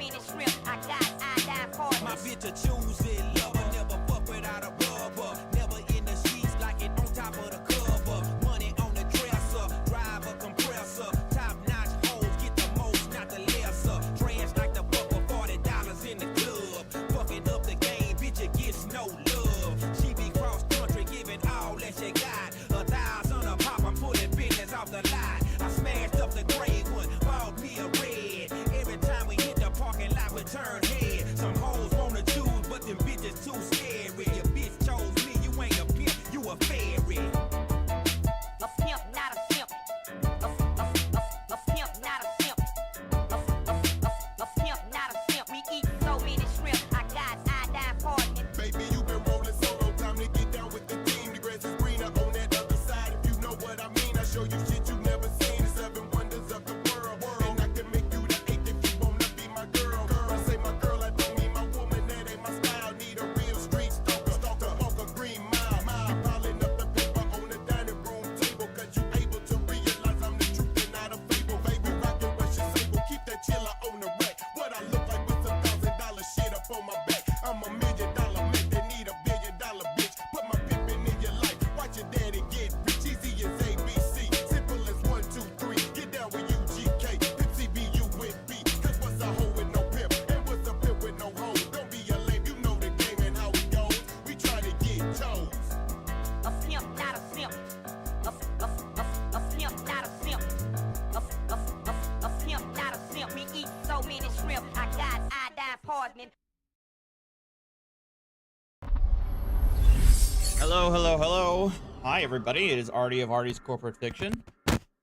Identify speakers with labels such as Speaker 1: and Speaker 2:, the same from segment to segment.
Speaker 1: many shrimp, I got iodine partners.
Speaker 2: My bitch a choosing lover, never fuck without a rubber. Never in the sheets like it on top of the cover. Money on the dresser, drive a compressor. Top notch hoes get the most, not the lesser. Trash like the fuck for $40 in the club. Fucking up the game, bitch, it gets no love. She be cross country, giving all that she got. 1,000 a pop, I'm pulling business off the lot. I smashed up the gray one, bought me a red. Every time we hit the parking lot, we turn head. Some hoes wanna choose, but them bitches too scary. Your bitch chose me, you ain't a pimp, you a fairy.
Speaker 1: A pimp, not a simp. A pimp, not a simp. A pimp, not a simp. We eat so many shrimp, I got iodine partners.
Speaker 3: Baby, you been rolling solo, time to get down with the team. The grass is greener on that other side. If you know what I mean, I show you shit you never seen. The 7 wonders of the world. And I can make you the 8th if you wanna be my girl. I say my girl, I don't mean my woman, that ain't my style. Need a real street stalker, walk a green mile. You piling up the paper on the dining room table, cause you able to realize I'm the truth and not a fable. Baby, rockin' Russian sable, keep that chiller on the rack. What I look like with some $1,000 shit up on my back. I'm $1 million man that need $1 billion bitch. Put my pimpin' in your life, watch your daddy get rich. Easy as ABC, simple as 1, 2, 3. Get down with UGK, Pimp CBU with B. Cause what's a hoe with no pimp, and what's a pimp with no hoe? Don't be a lame, you know the game and how it goes. We try to get chose.
Speaker 1: A pimp, not a simp. A pimp, not a simp. A pimp, not a simp. We eat so many shrimp, I got iodine partners.
Speaker 4: Hello. Hi, everybody. It is Artie of Artie's Corporate Fiction.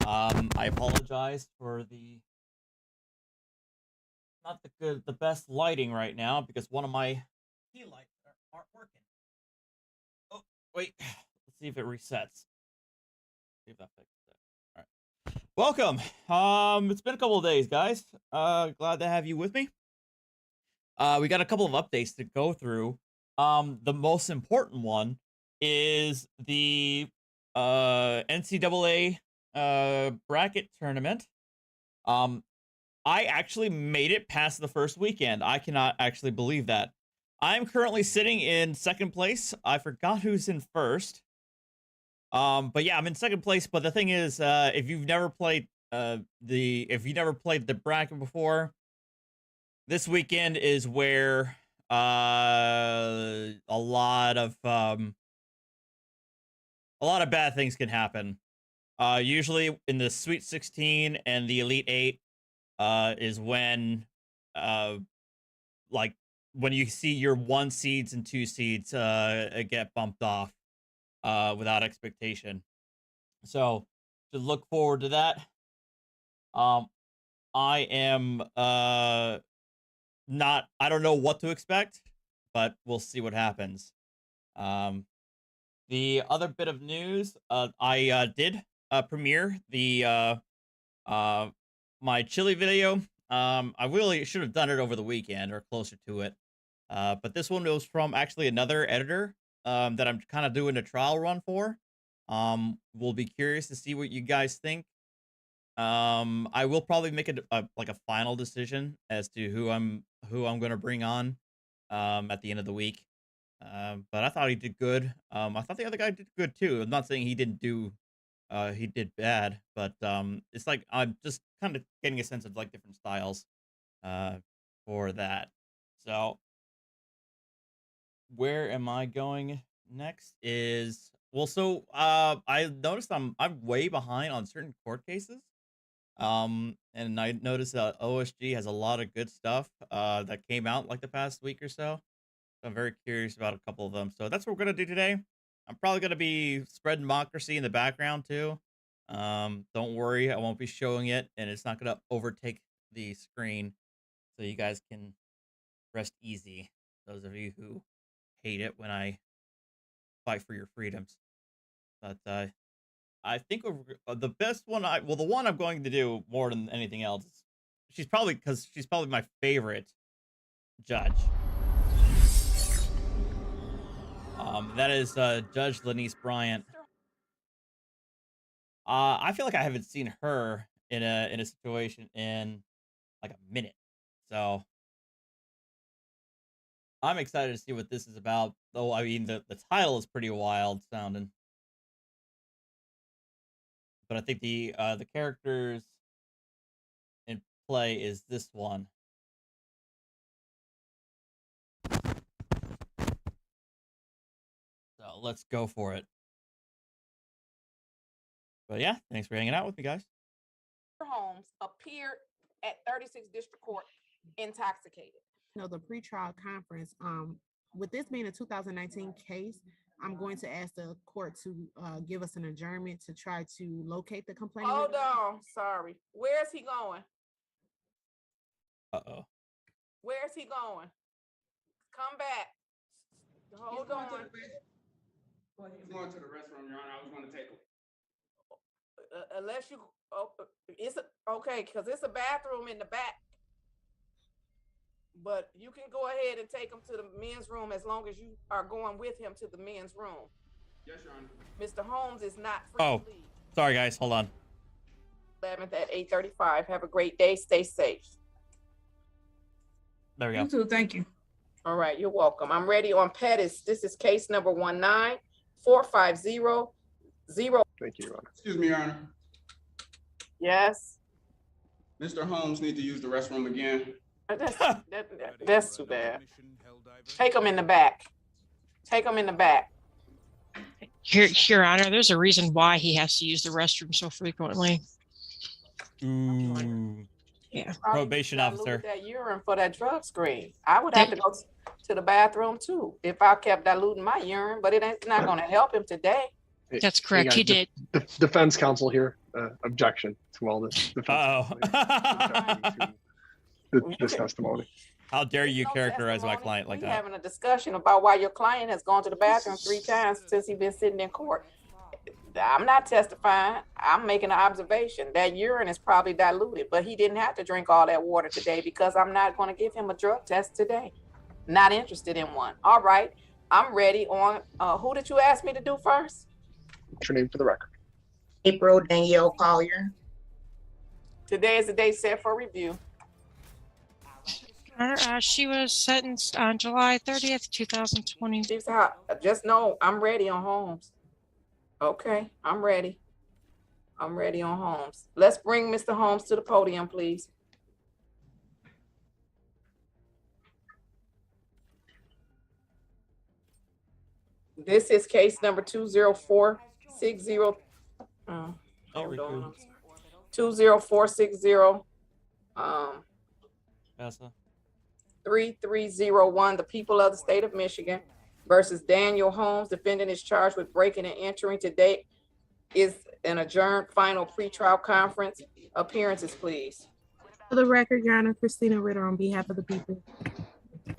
Speaker 4: I apologize for not the best lighting right now because one of my key lights aren't working. Oh, wait. Let's see if it resets. See if that fixes it. All right. Welcome. It's been a couple of days, guys. Glad to have you with me. We got a couple of updates to go through. The most important one is the NCAA bracket tournament. I actually made it past the first weekend. I cannot actually believe that. I'm currently sitting in second place. I forgot who's in first. But yeah, I'm in second place. But the thing is, if you've never played the bracket before, this weekend is where a lot of bad things can happen. Usually in the Sweet 16 and the Elite 8 is when like when you see your 1 seeds and 2 seeds get bumped off without expectation. So to look forward to that. I am I don't know what to expect, but we'll see what happens. The other bit of news, I did premiere the my chili video. I really should have done it over the weekend or closer to it. But this one was from actually another editor that I'm kind of doing a trial run for. We'll be curious to see what you guys think. I will probably make like a final decision as to who I'm going to bring on at the end of the week. But I thought he did good. I thought the other guy did good too. I'm not saying he didn't do he did bad, but it's like I'm just kind of getting a sense of like different styles for that. So where am I going next is so I noticed I'm way behind on certain court cases. And I noticed that OSG has a lot of good stuff that came out like the past week or so. So I'm very curious about a couple of them. So that's what we're gonna do today. I'm probably gonna be spreading democracy in the background too. Don't worry, I won't be showing it, and it's not gonna overtake the screen, so you guys can rest easy. Those of you who hate it when I fight for your freedoms. But I think the best one, the one I'm going to do more than anything else, she's probably my favorite judge. That is Judge Lenise Bryant. I feel like I haven't seen her in a situation in like a minute. So I'm excited to see what this is about. Though I mean, the title is pretty wild sounding, but I think the characters in play is this one. So let's go for it. But yeah, thanks for hanging out with me, guys.
Speaker 5: Holmes appeared at 36 District Court intoxicated.
Speaker 6: The pretrial conference, with this being a 2019 case, I'm going to ask the court to give us an adjournment to try to locate the complainant.
Speaker 5: Hold on, sorry. Where's he going?
Speaker 4: Uh-oh.
Speaker 5: Where's he going? Come back. Hold on.
Speaker 7: He's going to the restroom, Your Honor. I was going to take him.
Speaker 5: Unless you, okay, because it's a bathroom in the back. But you can go ahead and take him to the men's room as long as you are going with him to the men's room.
Speaker 7: Yes, Your Honor.
Speaker 5: Mr. Holmes is not free to leave.
Speaker 4: Sorry, guys. Hold on.
Speaker 5: 11th at 8:35. Have a great day. Stay safe.
Speaker 4: There we go.
Speaker 8: You too. Thank you.
Speaker 5: All right, you're welcome. I'm ready on Pettis. This is case number 19450.
Speaker 9: Thank you, Your Honor.
Speaker 7: Excuse me, Your Honor.
Speaker 5: Yes.
Speaker 7: Mr. Holmes needs to use the restroom again.
Speaker 5: That's too bad. Take him in the back. Take him in the back.
Speaker 10: Your Honor, there's a reason why he has to use the restroom so frequently.
Speaker 4: Ooh.
Speaker 10: Yeah.
Speaker 4: Probation officer.
Speaker 5: That urine for that drug screen. I would have to go to the bathroom too if I kept diluting my urine, but it's not going to help him today.
Speaker 10: That's correct. He did.
Speaker 9: The defense counsel here, objection to all this. This testimony.
Speaker 4: How dare you characterize my client like
Speaker 5: We're
Speaker 4: that?
Speaker 5: having a discussion about why your client has gone to the bathroom 3 times since he's been sitting in court. I'm not testifying. I'm making an observation. That urine is probably diluted, but he didn't have to drink all that water today because I'm not going to give him a drug test today. Not interested in one. All right. I'm ready on, who did you ask me to do first?
Speaker 9: What's your name for the record?
Speaker 8: April Danielle Collier.
Speaker 5: Today is the date set for review.
Speaker 10: She was sentenced on July 30th, 2020.
Speaker 5: She's hot. Just know I'm ready on Holmes. Okay, I'm ready. I'm ready on Holmes. Let's bring Mr. Holmes to the podium, please. This is case number 20460. Hold on. 20460. 3301, the people of the state of Michigan versus Daniel Holmes. Defendant is charged with breaking and entering. Today is an adjourned final pretrial conference. Appearances, please.
Speaker 6: For the record, Your Honor, Christina Ritter on behalf of the people.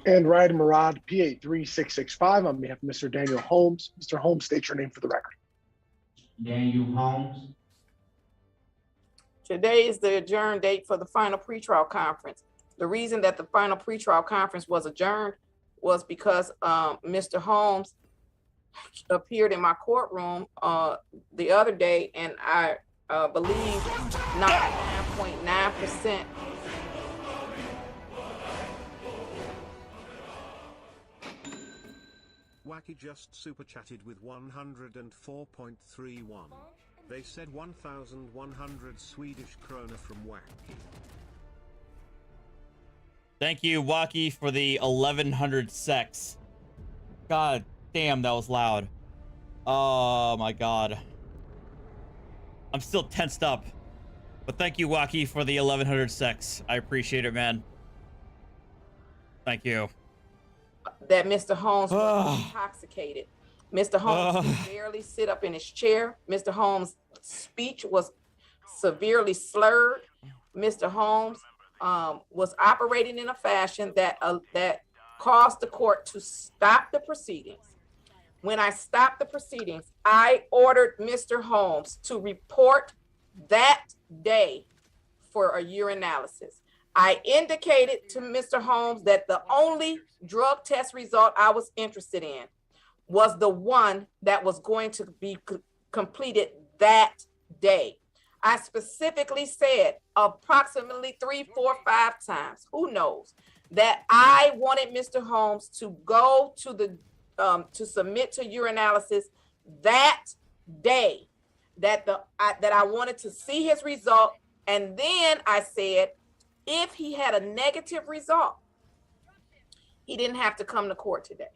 Speaker 9: And Ryan Murad, PA 3665 on behalf of Mr. Daniel Holmes. Mr. Holmes, state your name for the record.
Speaker 11: Daniel Holmes.
Speaker 5: Today is the adjourned date for the final pretrial conference. The reason that the final pretrial conference was adjourned was because Mr. Holmes appeared in my courtroom the other day, and I believe 99.9%.
Speaker 12: Wacky just super chatted with 104.31. They said 1,100 Swedish krona from Wacky.
Speaker 4: Thank you, Wacky, for the 1100 sex. God damn, that was loud. Oh my god. I'm still tensed up. But thank you, Wacky, for the 1100 sex. I appreciate it, man. Thank you.
Speaker 5: That Mr. Holmes was intoxicated. Mr. Holmes could barely sit up in his chair. Mr. Holmes' speech was severely slurred. Mr. Holmes was operating in a fashion that caused the court to stop the proceedings. When I stopped the proceedings, I ordered Mr. Holmes to report that day for a urinalysis. I indicated to Mr. Holmes that the only drug test result I was interested in was the one that was going to be completed that day. I specifically said approximately 3, 4, 5 times, who knows, that I wanted Mr. Holmes to go to the to submit to urinalysis that day, that I wanted to see his result. And then I said, if he had a negative result, he didn't have to come to court today.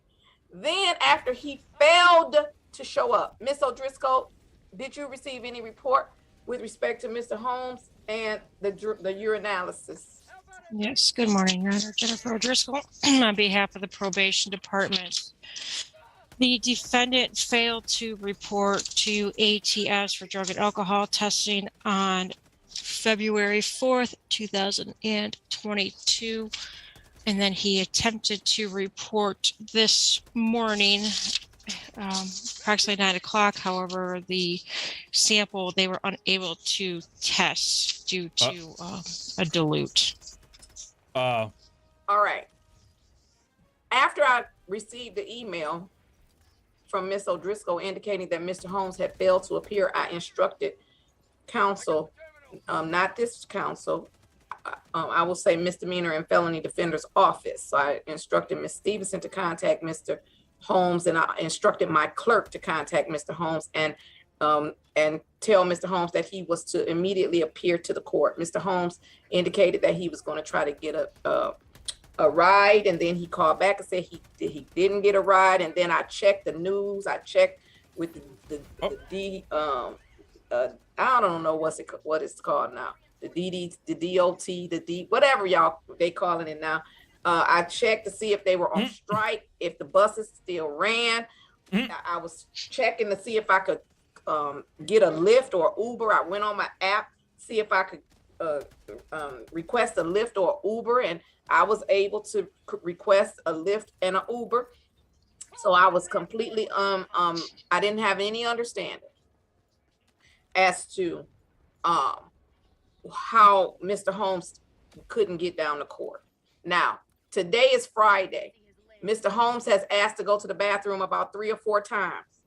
Speaker 5: Then after he failed to show up, Miss O'Driscoll, did you receive any report with respect to Mr. Holmes and the urinalysis?
Speaker 10: Yes, good morning, Your Honor. Jennifer O'Driscoll on behalf of the probation department. The defendant failed to report to ATS for drug and alcohol testing on February 4th, 2022. And then he attempted to report this morning, approximately 9 o'clock. However, the sample, they were unable to test due to a dilute.
Speaker 5: All right. After I received the email from Miss O'Driscoll indicating that Mr. Holmes had failed to appear, I instructed counsel, not this counsel, I will say misdemeanor and felony defender's office. So I instructed Ms. Stevenson to contact Mr. Holmes, and I instructed my clerk to contact Mr. Holmes and tell Mr. Holmes that he was to immediately appear to the court. Mr. Holmes indicated that he was going to try to get a ride, and then he called back and said he didn't get a ride. And then I checked the news. I checked with the I don't know what it's called now. The DOT, whatever y'all they calling it now. I checked to see if they were on strike, if the buses still ran. I was checking to see if I could get a Lyft or Uber. I went on my app, see if I could request a Lyft or Uber, and I was able to request a Lyft and an Uber. So I was completely I didn't have any understanding as to how Mr. Holmes couldn't get down to court. Now, today is Friday. Mr. Holmes has asked to go to the bathroom about 3 or 4 times.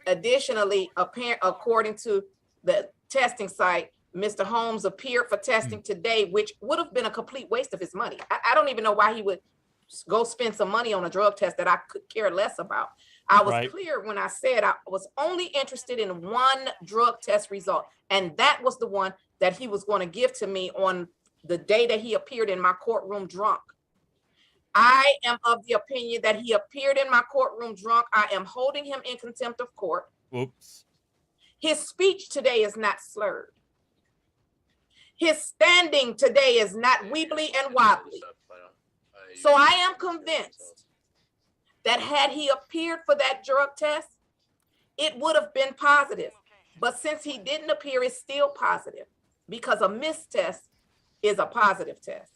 Speaker 5: Additionally, according to the testing site, Mr. Holmes appeared for testing today, which would have been a complete waste of his money. I don't even know why he would go spend some money on a drug test that I could care less about. I was clear when I said I was only interested in one drug test result, and that was the one that he was going to give to me on the day that he appeared in my courtroom drunk. I am of the opinion that he appeared in my courtroom drunk. I am holding him in contempt of court.
Speaker 4: Whoops.
Speaker 5: His speech today is not slurred. His standing today is not weebly and wobbly. So I am convinced that had he appeared for that drug test, it would have been positive. But since he didn't appear, it's still positive, because a missed test is a positive test.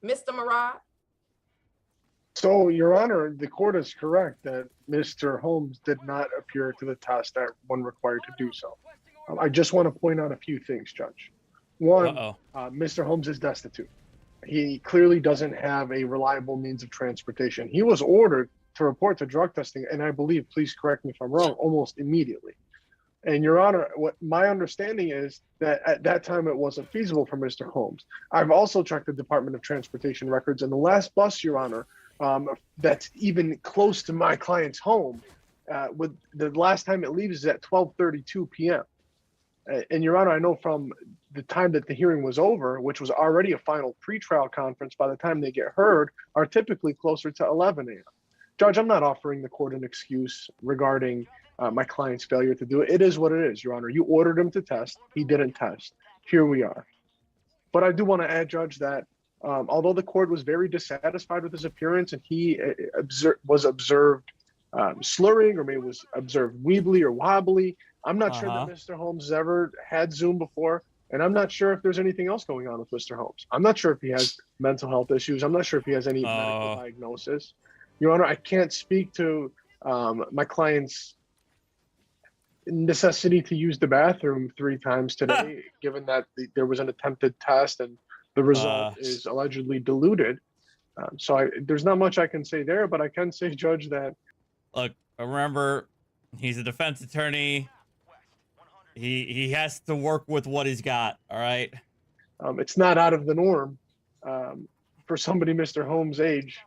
Speaker 5: Mr. Murad?
Speaker 9: So, Your Honor, the court is correct that Mr. Holmes did not appear to the test that when required to do so. I just want to point out a few things, Judge. One, Mr. Holmes is destitute. He clearly doesn't have a reliable means of transportation. He was ordered to report to drug testing, and I believe, please correct me if I'm wrong, almost immediately. And Your Honor, what my understanding is that at that time it wasn't feasible for Mr. Holmes. I've also checked the Department of Transportation records, and the last bus, Your Honor, that's even close to my client's home, with the last time it leaves is at 12:32 p.m. And Your Honor, I know from the time that the hearing was over, which was already a final pretrial conference, by the time they get heard, are typically closer to 11 a.m. Judge, I'm not offering the court an excuse regarding my client's failure to do it. It is what it is, Your Honor. You ordered him to test. He didn't test. Here we are. But I do want to add, Judge, that although the court was very dissatisfied with his appearance and he was observed slurring, or maybe was observed weebly or wobbly, I'm not sure that Mr. Holmes has ever had Zoom before, and I'm not sure if there's anything else going on with Mr. Holmes. I'm not sure if he has mental health issues. I'm not sure if he has any medical diagnosis. Your Honor, I can't speak to my client's necessity to use the bathroom 3 times today, given that there was an attempted test and the result is allegedly diluted. So there's not much I can say there, but I can say, Judge, that...
Speaker 4: Look, remember, he's a defense attorney. He has to work with what he's got, all right?
Speaker 9: It's not out of the norm for somebody Mr. Holmes' age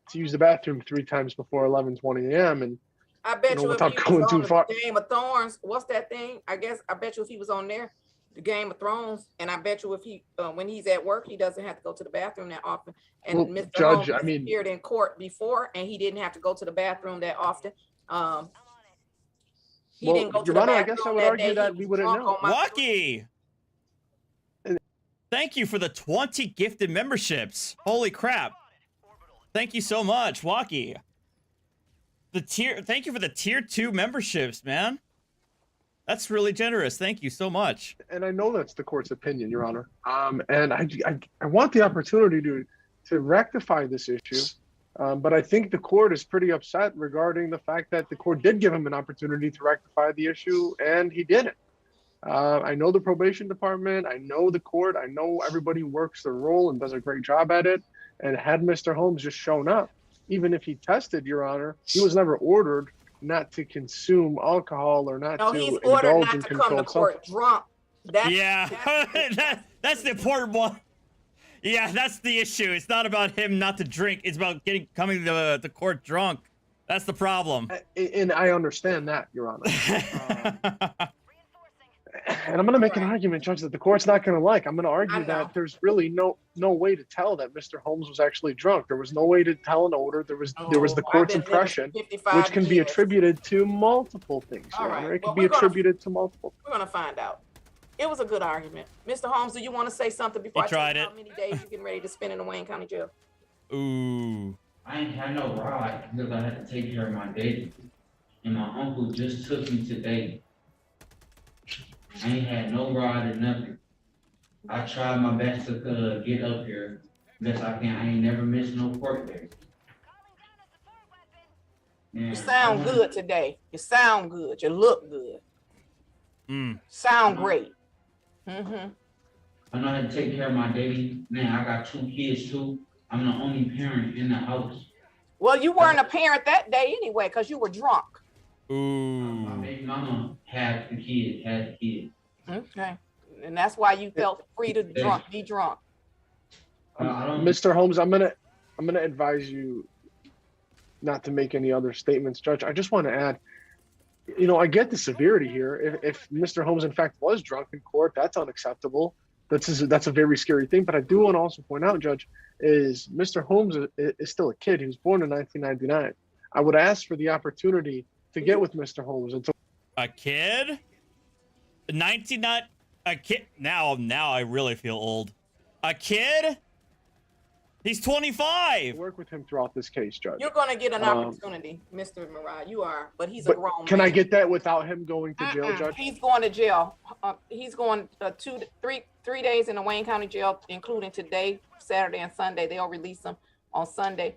Speaker 9: to use the bathroom 3 times before 11:20 a.m. and
Speaker 5: I bet you if
Speaker 9: without
Speaker 5: he was
Speaker 9: going
Speaker 5: on
Speaker 9: too
Speaker 5: the
Speaker 9: far.
Speaker 5: Game of Thrones, what's that thing? I bet you if he was on there, the Game of Thrones, and I bet you if he when he's at work, he doesn't have to go to the bathroom that often. And
Speaker 9: Well,
Speaker 5: Mr.
Speaker 9: Judge,
Speaker 5: Holmes
Speaker 9: I
Speaker 5: has
Speaker 9: mean-
Speaker 5: appeared in court before, and he didn't have to go to the bathroom that often. He
Speaker 9: Well,
Speaker 5: didn't go to
Speaker 9: Your
Speaker 5: the
Speaker 9: Honor, I
Speaker 5: bathroom
Speaker 9: guess I would
Speaker 5: that
Speaker 9: argue
Speaker 5: day.
Speaker 9: that
Speaker 5: He
Speaker 9: we
Speaker 5: was
Speaker 9: wouldn't
Speaker 5: drunk
Speaker 9: know.
Speaker 5: on my-
Speaker 4: Wacky! Thank you for the 20 gifted memberships. Holy crap. Thank you so much, Wacky. Thank you for the tier 2 memberships, man. That's really generous. Thank you so much.
Speaker 9: And I know that's the court's opinion, Your Honor. And I want the opportunity to rectify this issue. But I think the court is pretty upset regarding the fact that the court did give him an opportunity to rectify the issue, and he didn't. I know the probation department. I know the court. I know everybody works their role and does a great job at it. And had Mr. Holmes just shown up, even if he tested, Your Honor, he was never ordered not to consume alcohol or not
Speaker 5: No,
Speaker 9: to
Speaker 5: he's ordered
Speaker 9: indulge
Speaker 5: not
Speaker 9: in
Speaker 5: to come to
Speaker 9: controlled
Speaker 5: court
Speaker 9: substance.
Speaker 5: drunk.
Speaker 4: That's the important one. Yeah, that's the issue. It's not about him not to drink. It's about coming to the court drunk. That's the problem.
Speaker 9: And I understand that, Your Honor. And I'm going to make an argument, Judge, that the court's not going to like. I'm going to argue that there's really no way to tell that Mr. Holmes was actually drunk. There was no way to tell an odor. There was the court's impression, which can be attributed to multiple things, Your Honor. It can be attributed to multiple.
Speaker 5: We're going to find out. It was a good argument. Mr. Holmes, do you want to say something before I tell you how many days you're getting ready to spend in the Wayne County Jail?
Speaker 4: Ooh.
Speaker 11: I ain't had no ride because I had to take care of my baby. And my uncle just took me today. I ain't had no ride or nothing. I tried my best to get up here. Best I can. I ain't never missed no court day.
Speaker 5: You sound good today. You sound good. You look good. Sound great. Mm-hmm.
Speaker 11: I know how to take care of my baby. Man, I got 2 kids too. I'm the only parent in the house.
Speaker 5: Well, you weren't a parent that day anyway, because you were drunk.
Speaker 4: Ooh.
Speaker 11: My baby mama had the kid.
Speaker 5: Okay. And that's why you felt free to be drunk.
Speaker 9: Mr. Holmes, I'm gonna advise you not to make any other statements, Judge. I just want to add, I get the severity here. If Mr. Holmes in fact was drunk in court, that's unacceptable. That's a very scary thing. But I do want to also point out, Judge, is Mr. Holmes is still a kid. He was born in 1999. I would ask for the opportunity to get with Mr. Holmes until
Speaker 4: a kid. 99. A kid. Now I really feel old. A kid. He's 25.
Speaker 9: Work with him throughout this case, Judge.
Speaker 5: You're going to get an opportunity, Mr. Mariah. You are, but he's a grown man.
Speaker 9: Can I get that without him going to jail, Judge?
Speaker 5: He's going to jail. He's going 3 days in the Wayne County Jail, including today, Saturday, and Sunday. They'll release him on Sunday.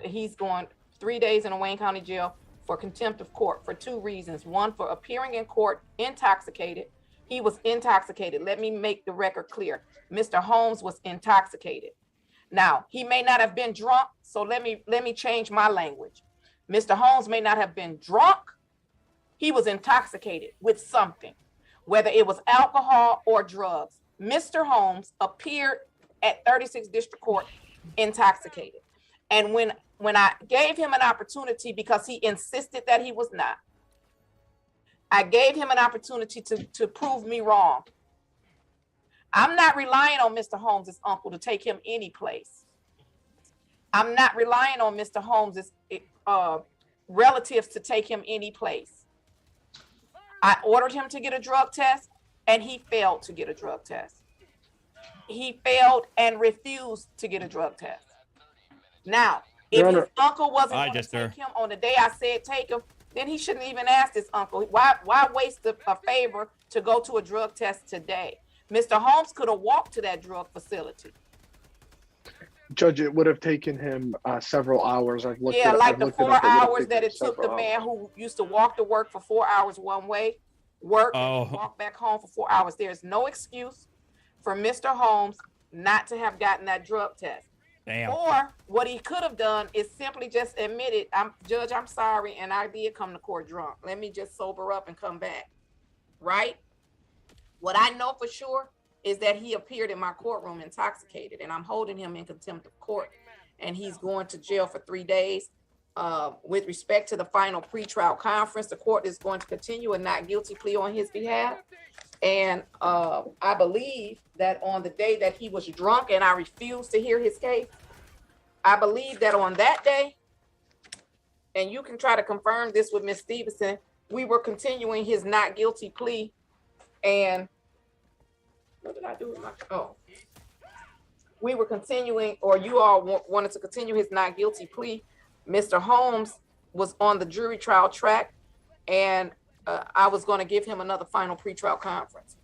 Speaker 5: He's going 3 days in the Wayne County Jail for contempt of court for 2 reasons. One, for appearing in court intoxicated. He was intoxicated. Let me make the record clear. Mr. Holmes was intoxicated. Now, he may not have been drunk, so let me change my language. Mr. Holmes may not have been drunk. He was intoxicated with something, whether it was alcohol or drugs. Mr. Holmes appeared at 36th District Court intoxicated. And when I gave him an opportunity, because he insisted that he was not, I gave him an opportunity to prove me wrong. I'm not relying on Mr. Holmes' uncle to take him any place. I'm not relying on Mr. Holmes' relatives to take him any place. I ordered him to get a drug test, and he failed to get a drug test. He failed and refused to get a drug test. Now, if his uncle wasn't going to take him on the day I said take him, then he shouldn't even ask his uncle. Why waste a favor to go to a drug test today? Mr. Holmes could have walked to that drug facility.
Speaker 9: Judge, it would have taken him several hours. I've looked
Speaker 5: like the 4 hours that it took the man who used to walk to work for 4 hours one way, walk back home for 4 hours. There's no excuse for Mr. Holmes not to have gotten that drug test.
Speaker 4: Damn.
Speaker 5: Or what he could have done is simply just admitted, Judge, I'm sorry, and I did come to court drunk. Let me just sober up and come back. Right? What I know for sure is that he appeared in my courtroom intoxicated, and I'm holding him in contempt of court, and he's going to jail for 3 days. With respect to the final pretrial conference, the court is going to continue a not guilty plea on his behalf. And I believe that on the day that he was drunk and I refused to hear his case, I believe that on that day, and you can try to confirm this with Ms. Stevenson, we were continuing his not guilty plea. And what did I do with my, we were continuing, or you all wanted to continue his not guilty plea. Mr. Holmes was on the jury trial track, and I was going to give him another final pretrial conference.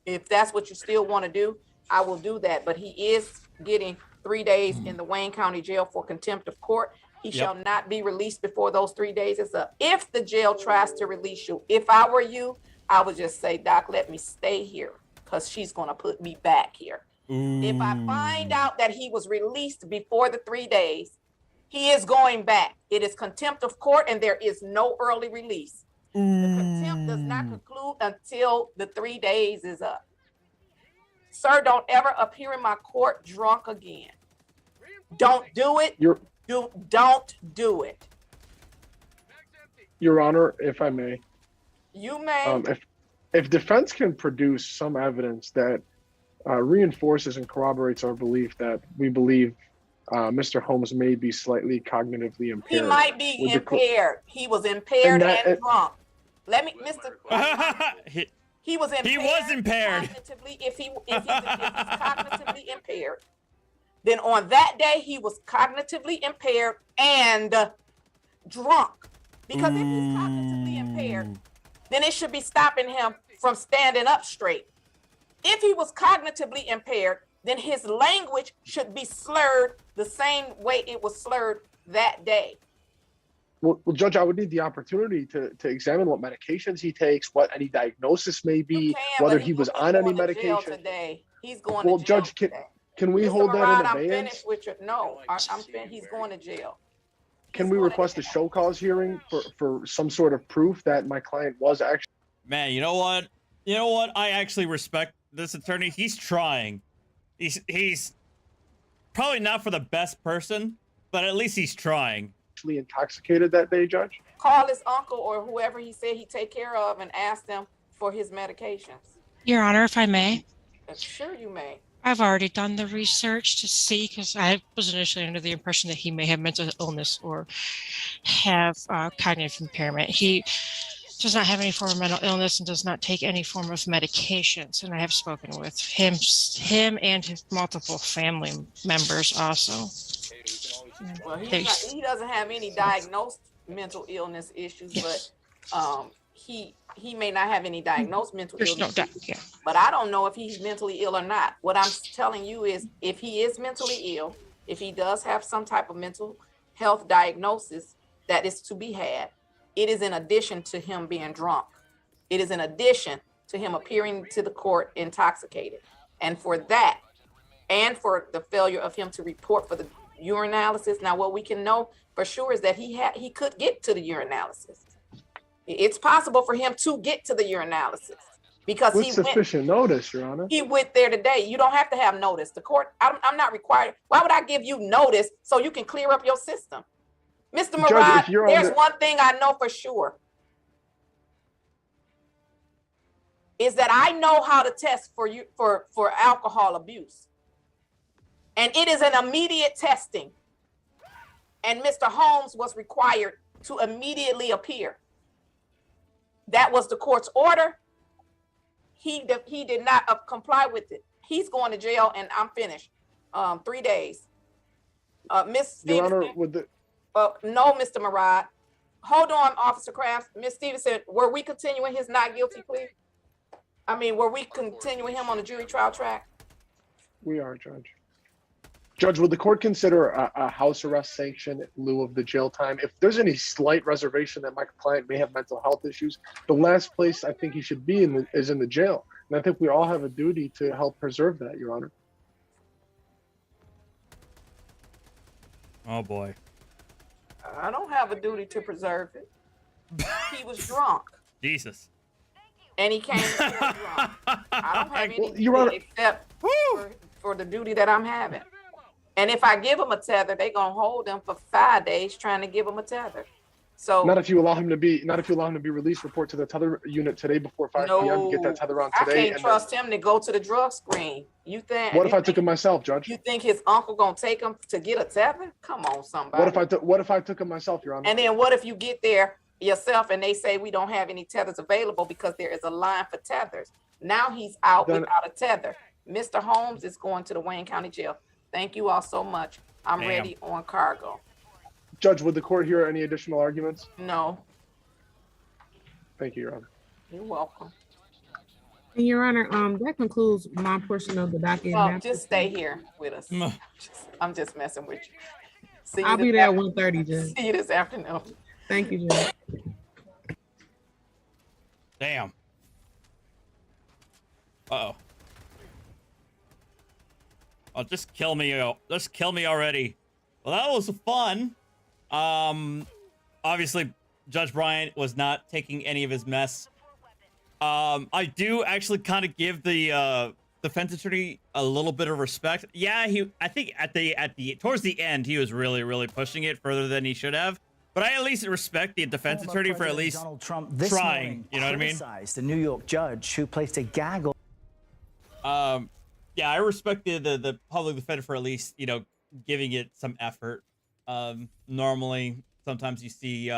Speaker 5: If that's what you still want to do, I will do that. But he is getting 3 days in the Wayne County Jail for contempt of court. He shall not be released before those 3 days is up. If the jail tries to release you, if I were you, I would just say, Doc, let me stay here, because she's going to put me back here. If I find out that he was released before the 3 days, he is going back. It is contempt of court, and there is no early release. The contempt does not conclude until the 3 days is up. Sir, don't ever appear in my court drunk again. Don't do it. Don't do it.
Speaker 9: Your Honor, if I may.
Speaker 5: You may.
Speaker 9: If defense can produce some evidence that reinforces and corroborates our belief that we believe Mr. Holmes may be slightly cognitively impaired.
Speaker 5: He might be impaired. He was impaired and drunk. Let me, he was impaired.
Speaker 4: He was impaired.
Speaker 5: Cognitively, if he's cognitively impaired, then on that day he was cognitively impaired and drunk. Because if he's cognitively impaired, then it should be stopping him from standing up straight. If he was cognitively impaired, then his language should be slurred the same way it was slurred that day.
Speaker 9: Well, Judge, I would need the opportunity to examine what medications he takes, what any diagnosis may be, whether he was on any medication.
Speaker 5: Today. He's going
Speaker 9: well,
Speaker 5: to jail.
Speaker 9: Judge,
Speaker 5: today.
Speaker 9: can we
Speaker 5: Mr.
Speaker 9: hold
Speaker 5: Murad,
Speaker 9: that in
Speaker 5: I'm
Speaker 9: abeyance?
Speaker 5: finished with your, no, he's going to jail.
Speaker 9: Can we request a show cause hearing for some sort of proof that my client was actually?
Speaker 4: Man, you know what? You know what? I actually respect this attorney. He's trying. He's probably not for the best person, but at least he's trying.
Speaker 9: Intoxicated that day, Judge?
Speaker 5: Call his uncle or whoever he said he take care of and ask them for his medications.
Speaker 10: Your Honor, if I may.
Speaker 5: Sure, you may.
Speaker 10: I've already done the research to see, because I was initially under the impression that he may have mental illness or have cognitive impairment. He does not have any form of mental illness and does not take any form of medications. And I have spoken with him and his multiple family members also.
Speaker 5: Well, he doesn't have any diagnosed mental illness issues, but he may not have any diagnosed mental illness.
Speaker 10: No doubt, yeah.
Speaker 5: But I don't know if he's mentally ill or not. What I'm telling you is, if he is mentally ill, if he does have some type of mental health diagnosis that is to be had, it is in addition to him being drunk. It is in addition to him appearing to the court intoxicated. And for that, and for the failure of him to report for the urinalysis. Now, what we can know for sure is that he could get to the urinalysis. It's possible for him to get to the urinalysis because
Speaker 9: with sufficient notice, Your Honor.
Speaker 5: He went there today. You don't have to have notice. The court, I'm not required. Why would I give you notice so you can clear up your system? Mr. Murad, there's one thing I know for sure. Is that I know how to test for you for alcohol abuse. And it is an immediate testing. And Mr. Holmes was required to immediately appear. That was the court's order. He did not comply with it. He's going to jail, and I'm finished. 3 days. Miss Stevenson.
Speaker 9: Your Honor, with the
Speaker 5: no, Mr. Murad. Hold on, Officer Crafts. Miss Stevenson, were we continuing his not guilty plea? I mean, were we continuing him on the jury trial track?
Speaker 9: We are, Judge. Judge, would the court consider a house arrest sanction in lieu of the jail time? If there's any slight reservation that my client may have mental health issues, the last place I think he should be is in the jail. And I think we all have a duty to help preserve that, Your Honor.
Speaker 4: Oh, boy.
Speaker 5: I don't have a duty to preserve it. He was drunk.
Speaker 4: Jesus.
Speaker 5: And he came to court drunk. I don't have any
Speaker 9: Well, Your Honor-
Speaker 5: duty except for the duty that I'm having. And if I give him a tether, they're gonna hold him for 5 days trying to give him a tether. So
Speaker 9: Not if you allow him to be released. Report to the tether unit today before 5 p.m. Get that tether on
Speaker 5: I
Speaker 9: today.
Speaker 5: can't trust him to go to the drug screen. You think?
Speaker 9: What if I took him myself, Judge?
Speaker 5: You think his uncle gonna take him to get a tether? Come on, somebody.
Speaker 9: What if I took him myself, Your Honor?
Speaker 5: And then what if you get there yourself and they say we don't have any tethers available because there is a line for tethers? Now he's out without a tether. Mr. Holmes is going to the Wayne County Jail. Thank you all so much. I'm ready on cargo.
Speaker 9: Judge, would the court hear any additional arguments?
Speaker 5: No.
Speaker 9: Thank you, Your Honor.
Speaker 5: You're welcome.
Speaker 6: And Your Honor, that concludes my portion of the docket.
Speaker 5: Well, just stay here with us. I'm just messing with you. See you
Speaker 6: I'll be
Speaker 5: this
Speaker 6: there at
Speaker 5: afternoon.
Speaker 6: 1:30, Judge.
Speaker 5: See you this afternoon.
Speaker 6: Thank you, Judge.
Speaker 4: Damn. Uh-oh. Oh, just kill me. Just kill me already. Well, that was fun. Obviously, Judge Bryant was not taking any of his mess. I do actually kind of give the defense attorney a little bit of respect. Yeah, I think towards the end, he was really pushing it further than he should have. But I at least respect the defense attorney for at least
Speaker 13: Donald Trump this
Speaker 4: trying.
Speaker 13: morning
Speaker 4: You know what I mean?
Speaker 13: criticized the New York judge who placed a gag on.
Speaker 4: Yeah, I respect the public defender for at least, you know, giving it some effort. Normally, sometimes you see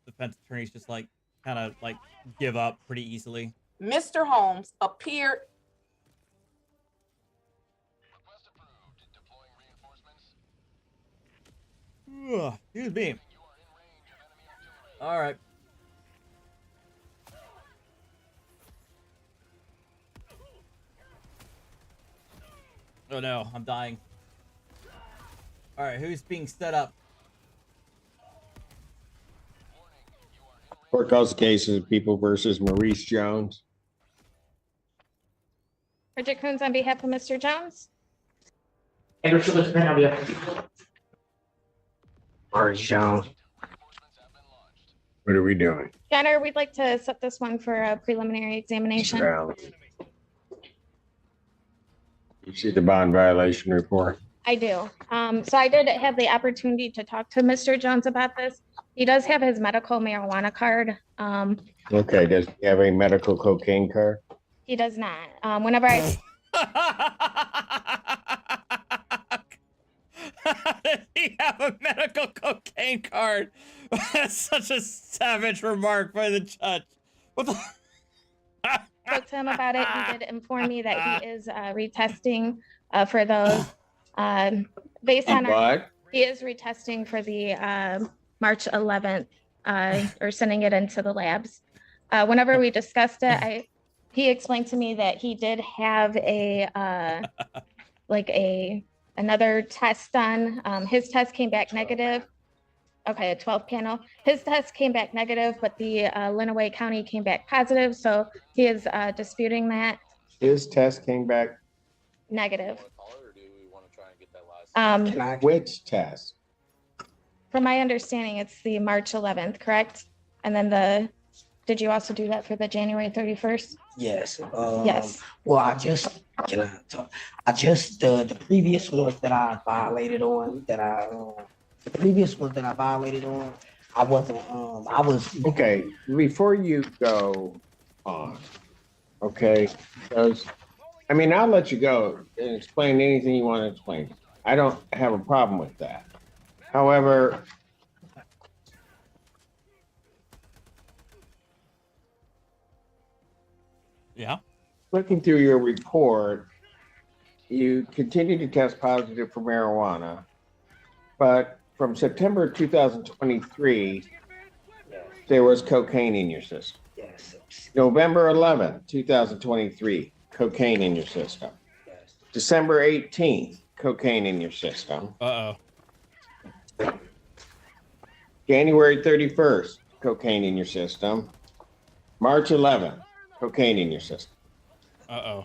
Speaker 4: defense attorneys just like kind of like give up pretty easily.
Speaker 5: Mr. Holmes appeared.
Speaker 4: Excuse me. All right. Oh no, I'm dying. All right, who's being set up?
Speaker 14: Court calls the case of People versus Maurice Jones.
Speaker 15: Bridget Coons on behalf of Mr. Jones.
Speaker 16: Anderson, listen, on behalf of people.
Speaker 13: Maurice Jones.
Speaker 14: What are we doing?
Speaker 15: Jenner, we'd like to set this one for a preliminary examination.
Speaker 14: You see the bond violation report?
Speaker 15: I do. So I did have the opportunity to talk to Mr. Jones about this. He does have his medical marijuana card.
Speaker 14: Okay, does he have a medical cocaine card?
Speaker 15: He does not. Whenever I
Speaker 4: Does he have a medical cocaine card? That's such a savage remark by the judge. What the?
Speaker 15: spoke to him about it, he did inform me that he is retesting for those. Based on he is retesting for the March 11th or sending it into the labs. Whenever we discussed it, he explained to me that he did have a another test done. His test came back negative. Okay, a 12 panel. His test came back negative, but the Lenawee County came back positive. So he is disputing that.
Speaker 14: His test came back
Speaker 15: Negative.
Speaker 14: which test?
Speaker 15: From my understanding, it's the March 11th, correct? And then did you also do that for the January 31st?
Speaker 13: Yes.
Speaker 15: Yes.
Speaker 13: Well, the previous ones that I violated on, I wasn't, I was.
Speaker 14: Okay, before you go on, okay, because, I mean, I'll let you go and explain anything you want to explain. I don't have a problem with that. However,
Speaker 4: yeah,
Speaker 14: looking through your report, you continue to test positive for marijuana, but from September 2023, there was cocaine in your system.
Speaker 13: Yes.
Speaker 14: November 11th, 2023, cocaine in your system.
Speaker 13: Yes.
Speaker 14: December 18th, cocaine in your system.
Speaker 4: Uh-oh.
Speaker 14: January 31st, cocaine in your system. March 11th, cocaine in your system.
Speaker 4: Uh-oh.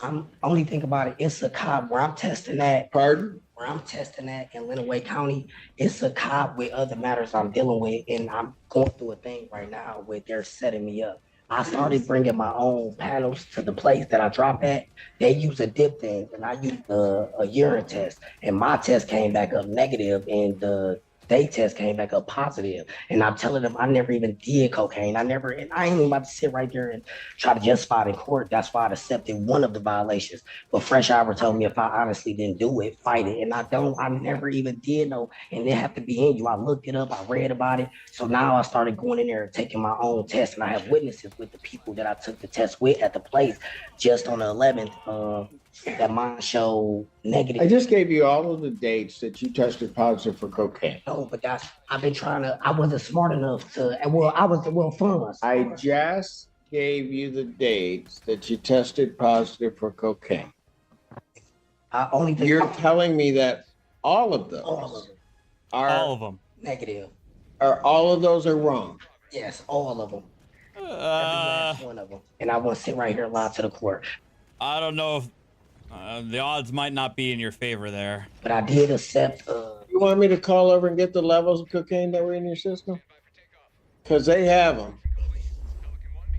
Speaker 13: I'm only think about it. It's a cop where I'm testing that.
Speaker 14: Pardon?
Speaker 13: Where I'm testing that in Lenawee County, it's a cop with other matters I'm dealing with, and I'm going through a thing right now where they're setting me up
Speaker 17: I started bringing my own panels to the place that I drop at. They use a dip thing, and I used a urine test, and my test came back up negative, and they test came back up positive. And I'm telling them I never even did cocaine. And I ain't even about to sit right there and try to justify it in court. That's why I accepted one of the violations. But Fresh Hour told me if I honestly didn't do it, fight it. And I never even did know. And it have to be in you. I looked it up, I read about it. So now I started going in there and taking my own test. And I have witnesses with the people that I took the test with at the place just on the 11th. That mine showed negative.
Speaker 14: I just gave you all of the dates that you tested positive for cocaine.
Speaker 17: No, but I've been trying to, I wasn't smart enough to, funds.
Speaker 14: I just gave you the dates that you tested positive for cocaine. You're telling me that all of those are
Speaker 4: all of them
Speaker 17: negative.
Speaker 14: All of those are wrong?
Speaker 17: Yes, all of them. Every last one of them. And I want to sit right here and lie to the court.
Speaker 4: I don't know if the odds might not be in your favor there.
Speaker 17: But I did accept.
Speaker 14: You want me to call over and get the levels of cocaine that were in your system? Because they have them.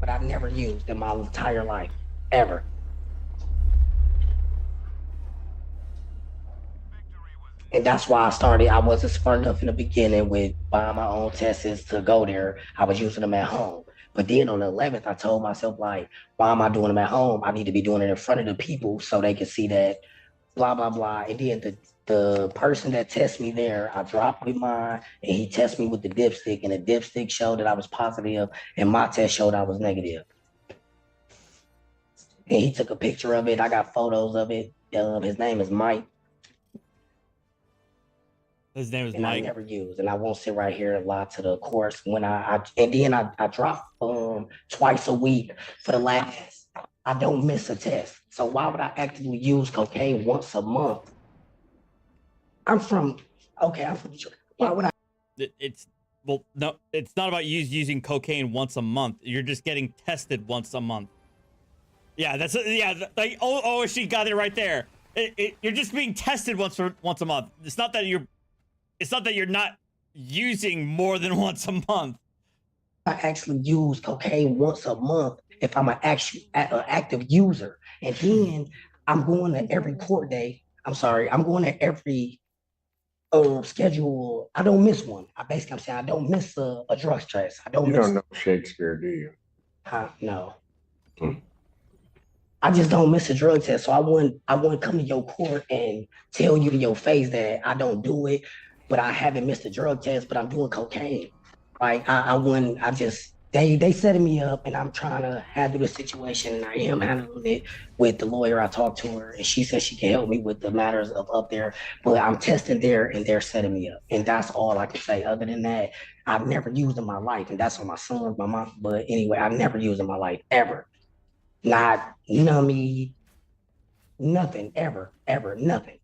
Speaker 17: But I've never used in my entire life, ever. And that's why I wasn't smart enough in the beginning with buying my own tests to go there. I was using them at home. But then on the 11th, I told myself, like, why am I doing them at home? I need to be doing it in front of the people so they can see that blah, blah, blah. And then the person that tested me there, I dropped with mine, and he tested me with the dipstick, and the dipstick showed that I was positive, and my test showed I was negative. And he took a picture of it. I got photos of it. His name is Mike.
Speaker 4: His name is
Speaker 17: and
Speaker 4: Mike.
Speaker 17: I never used, and I won't sit right here and lie to the courts when I drop twice a week for the last. I don't miss a test, so why would I actively use cocaine once a month? I'm from Detroit. Why would I?
Speaker 4: It's no, it's not about using cocaine once a month. You're just getting tested once a month. Yeah, like she got it right there. You're just being tested once a month. It's not that you're not using more than once a month.
Speaker 17: I actually use cocaine once a month if I'm an active user. And then I'm going to every court day. I'm going to every schedule. I don't miss one. I'm saying I don't miss a drug test.
Speaker 14: You don't know Shakespeare, do you?
Speaker 17: No. I just don't miss a drug test. So I wouldn't come to your court and tell you to your face that I don't do it, but I haven't missed a drug test, but I'm doing cocaine. Like they setting me up, and I'm trying to handle the situation, and I am handling it with the lawyer. I talked to her, and she said she can help me with the matters of up there, but I'm testing there, and they're setting me up, and that's all I can say. Other than that, I've never used in my life, and that's on my son, my mom. But anyway, I've never used in my life ever. Not, nothing, ever, nothing.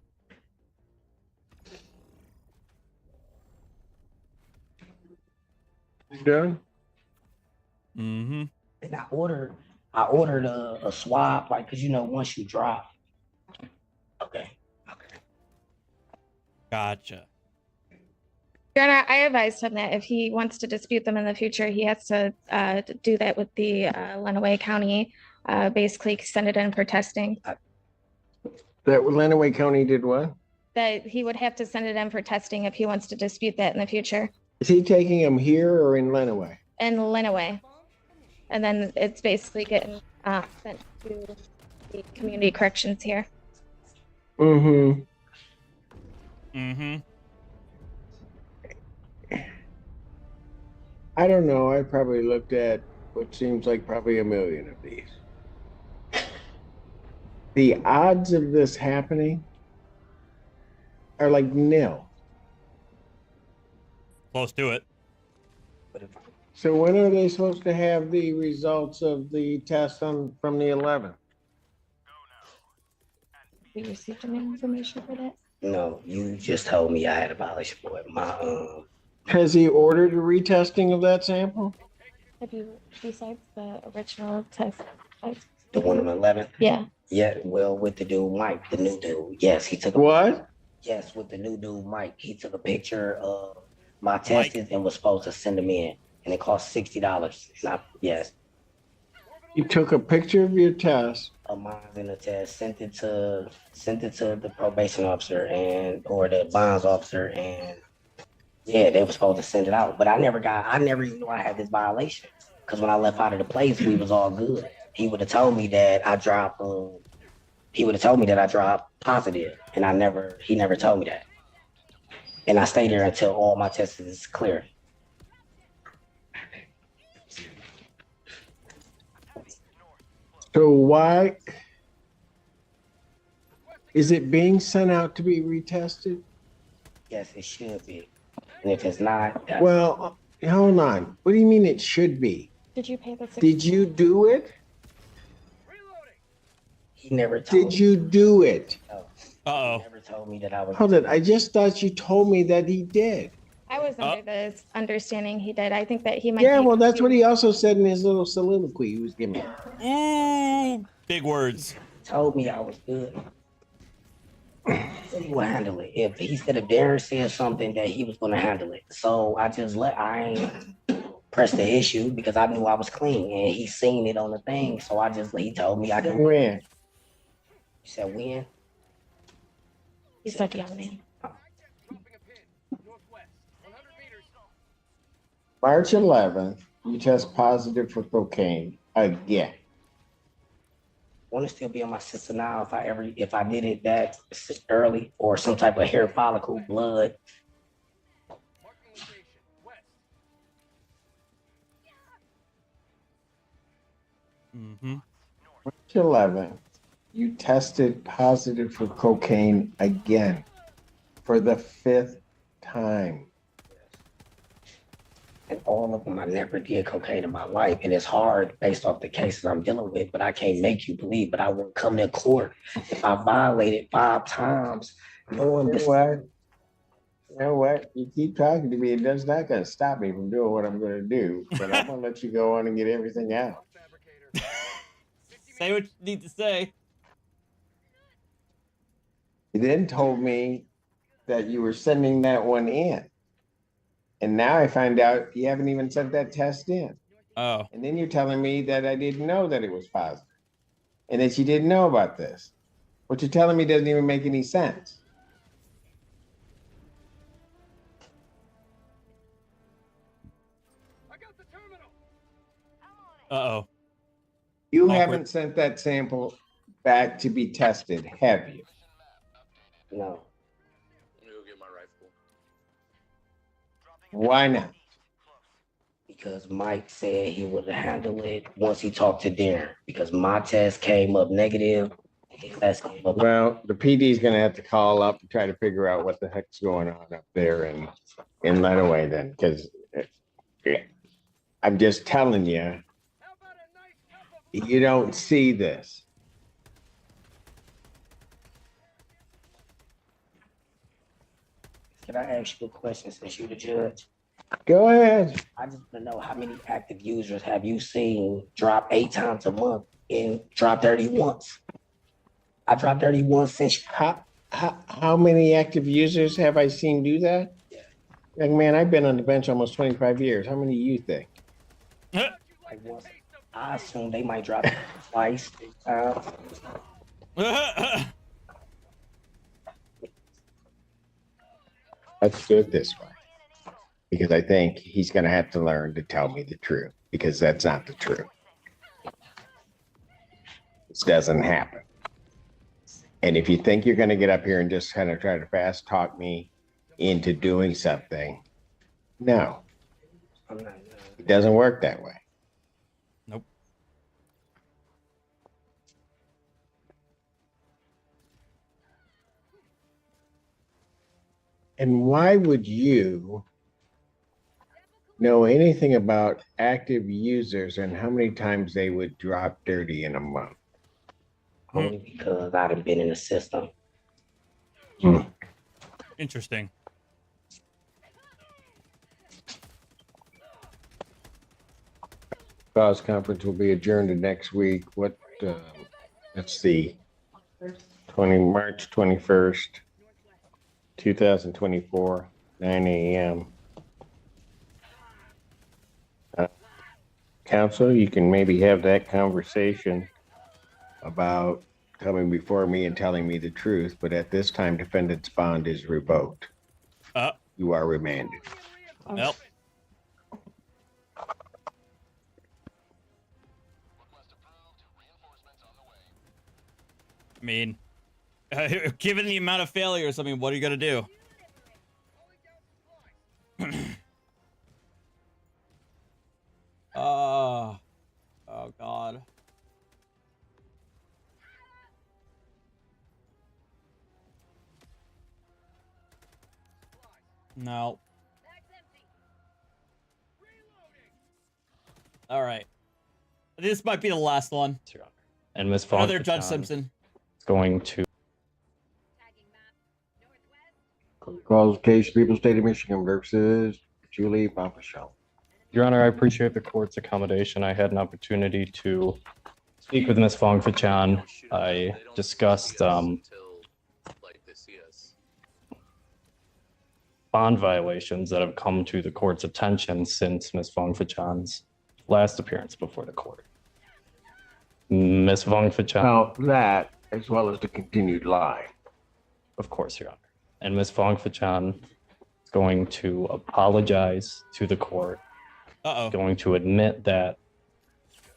Speaker 9: You done?
Speaker 4: Mm-hmm.
Speaker 17: And I ordered a swab, like, cause once you drop. Okay.
Speaker 4: Gotcha.
Speaker 15: Your Honor, I advised him that if he wants to dispute them in the future, he has to do that with the Lenawee County, basically send it in for testing.
Speaker 14: That Lenawee County did what?
Speaker 15: That he would have to send it in for testing if he wants to dispute that in the future.
Speaker 14: Is he taking them here or in Lenawee?
Speaker 15: In Lenawee. And then it's basically getting sent to the community corrections here.
Speaker 14: Mm-hmm.
Speaker 4: Mm-hmm.
Speaker 14: I don't know. I probably looked at what seems like probably 1 million of these. The odds of this happening are like nil.
Speaker 4: Close to it.
Speaker 14: So when are they supposed to have the results of the test from the 11th?
Speaker 15: We received any information for that?
Speaker 17: No, you just told me I had a violation for it. My
Speaker 14: Has he ordered a retesting of that sample?
Speaker 15: Have you, besides the original test?
Speaker 17: The one on the 11th?
Speaker 15: Yeah.
Speaker 17: Yeah, well, with the dude Mike, the new dude. Yes, he took
Speaker 14: what?
Speaker 17: Yes, with the new dude Mike, he took a picture of my tests and was supposed to send them in, and it cost $60. Yes.
Speaker 14: You took a picture of your test.
Speaker 17: Of mine in the test, sent it to the probation officer or the bonds officer, and yeah, they were supposed to send it out. But I never even knew I had this violation. Because when I left out of the place, we was all good. He would have told me that I dropped positive, and he never told me that. And I stayed there until all my tests is clear.
Speaker 14: So why is it being sent out to be retested?
Speaker 17: Yes, it should be. And if it's not,
Speaker 14: well, hold on. What do you mean it should be?
Speaker 15: Did you pay the
Speaker 14: Did you do it?
Speaker 17: He never told
Speaker 14: Did you do it?
Speaker 17: No.
Speaker 4: Uh-oh.
Speaker 17: He never told me that I was.
Speaker 14: Hold it. I just thought you told me that he did.
Speaker 15: I was under the understanding he did. I think that he might.
Speaker 14: Yeah, well, that's what he also said in his little soliloquy he was giving.
Speaker 4: Ooh, big words.
Speaker 17: Told me I was good. Said he would handle it. If Darren said something, that he was going to handle it. So I ain't pressed the issue because I knew I was clean, and he seen it on the thing. So he told me I could
Speaker 14: win.
Speaker 17: You said when?
Speaker 15: He said yeah, man.
Speaker 14: March 11th, you test positive for cocaine again.
Speaker 17: Want to still be on my system now if I did it that early or some type of hair follicle blood.
Speaker 14: March 11th, you tested positive for cocaine again for the 5th time.
Speaker 17: And all of them, I never did cocaine in my life. And it's hard based off the cases I'm dealing with, but I can't make you believe, but I won't come to court if I violated 5 times.
Speaker 14: You know what? You keep talking to me, and that's not going to stop me from doing what I'm going to do, but I'm going to let you go on and get everything out.
Speaker 4: Say what you need to say.
Speaker 14: You then told me that you were sending that one in. And now I find out you haven't even sent that test in.
Speaker 4: Oh.
Speaker 14: And then you're telling me that I didn't know that it was positive and that you didn't know about this. What you're telling me doesn't even make any sense.
Speaker 4: Uh-oh.
Speaker 14: You haven't sent that sample back to be tested, have you?
Speaker 17: No.
Speaker 14: Why not?
Speaker 17: Because Mike said he would handle it once he talked to Darren. Because my test came up negative. His test came up.
Speaker 14: Well, the PD is going to have to call up and try to figure out what the heck's going on up there and let away then. Because I'm just telling you, you don't see this.
Speaker 17: Can I ask you a question since you're the judge?
Speaker 14: Go ahead.
Speaker 17: I just want to know how many active users have you seen drop 8 times a month and drop 30 once? I dropped 30 once since.
Speaker 14: How many active users have I seen do that? Like, man, I've been on the bench almost 25 years. How many do you think?
Speaker 17: Like once, I assume they might drop it twice.
Speaker 14: Let's do it this way. Because I think he's going to have to learn to tell me the truth. Because that's not the truth. This doesn't happen. And if you think you're going to get up here and just kind of try to fast talk me into doing something, no. It doesn't work that way.
Speaker 4: Nope.
Speaker 14: And why would you know anything about active users and how many times they would drop 30 in a month?
Speaker 17: Only because I'd have been in the system.
Speaker 4: Interesting.
Speaker 14: Cause conference will be adjourned to next week. Let's see. March 21st, 2024, 9 a.m. Counsel, you can maybe have that conversation about coming before me and telling me the truth, but at this time, defendant's bond is revoked. You are remanded.
Speaker 4: Nope. I mean, given the amount of failures, I mean, what are you gonna do? Oh God. No. All right. This might be the last one.
Speaker 18: And Miss
Speaker 4: Another
Speaker 18: Fong-Fchan
Speaker 4: Judge Simpson.
Speaker 18: is going to
Speaker 14: Calls case People State of Michigan versus Julie Fong-Fchan.
Speaker 18: Your Honor, I appreciate the court's accommodation. I had an opportunity to speak with Ms. Fong-Fchan. I discussed bond violations that have come to the court's attention since Ms. Fong-Fchan's last appearance before the court. Ms. Fong-Fchan.
Speaker 14: Now that, as well as the continued lie.
Speaker 18: Of course, Your Honor. And Ms. Fong-Fchan is going to apologize to the court. Going to admit that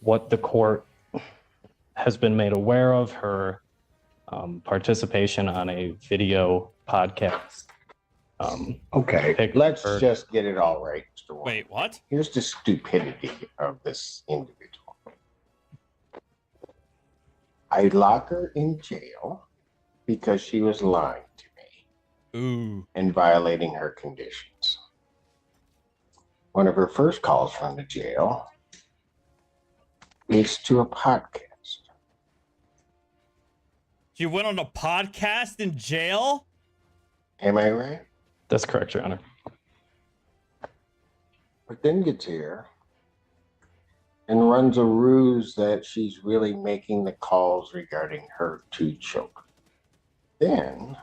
Speaker 18: what the court has been made aware of, her participation on a video podcast.
Speaker 14: Okay, let's just get it all right, Mr. Warren.
Speaker 4: Wait, what?
Speaker 14: Here's the stupidity of this individual. I lock her in jail because she was lying to me.
Speaker 4: Ooh.
Speaker 14: And violating her conditions. One of her first calls from the jail is to a podcast.
Speaker 4: She went on a podcast in jail?
Speaker 14: Am I right?
Speaker 18: That's correct, Your Honor.
Speaker 14: But then gets here and runs a ruse that she's really making the calls regarding her two children. Then,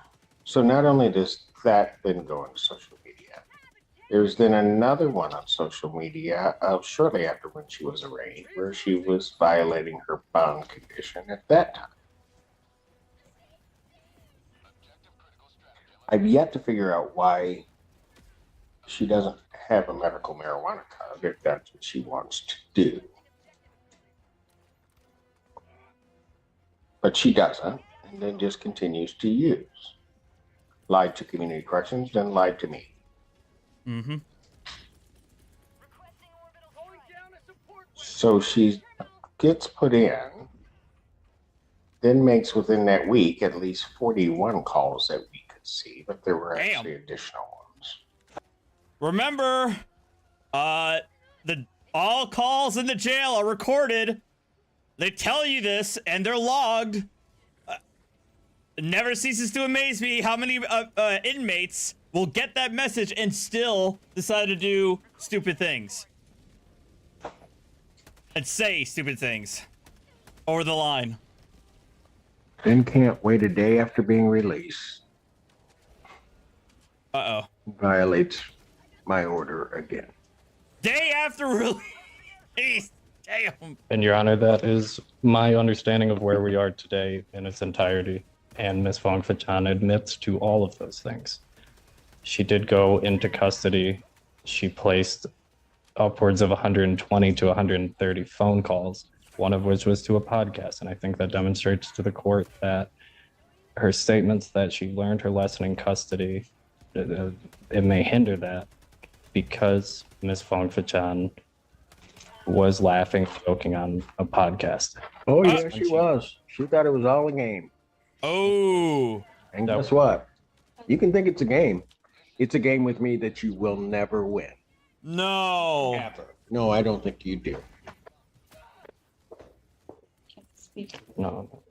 Speaker 14: so not only does that then go on social media, there's then another one on social media shortly after when she was arraigned, where she was violating her bond condition at that time. I've yet to figure out why she doesn't have a medical marijuana card if that's what she wants to do. But she doesn't, and then just continues to use. Lied to community corrections, then lied to me.
Speaker 4: Mm-hmm.
Speaker 14: So she gets put in, then makes within that week at least 41 calls that we could see, but there were actually additional ones.
Speaker 4: Remember, the all calls in the jail are recorded. They tell you this, and they're logged. It never ceases to amaze me how many inmates will get that message and still decide to do stupid things. And say stupid things. Over the line.
Speaker 14: Then can't wait a day after being released.
Speaker 4: Uh-oh.
Speaker 14: Violates my order again.
Speaker 4: Day after release. Damn.
Speaker 18: And Your Honor, that is my understanding of where we are today in its entirety. And Ms. Fong-Fchan admits to all of those things. She did go into custody. She placed upwards of 120 to 130 phone calls, one of which was to a podcast. And I think that demonstrates to the court that her statements that she learned her lesson in custody, it may hinder that because Ms. Fong-Fchan was laughing, joking on a podcast.
Speaker 14: Oh, yeah, she was. She thought it was all a game.
Speaker 4: Oh.
Speaker 14: And guess what? You can think it's a game. It's a game with me that you will never win.
Speaker 4: No.
Speaker 14: Ever. No, I don't think you do.
Speaker 18: No.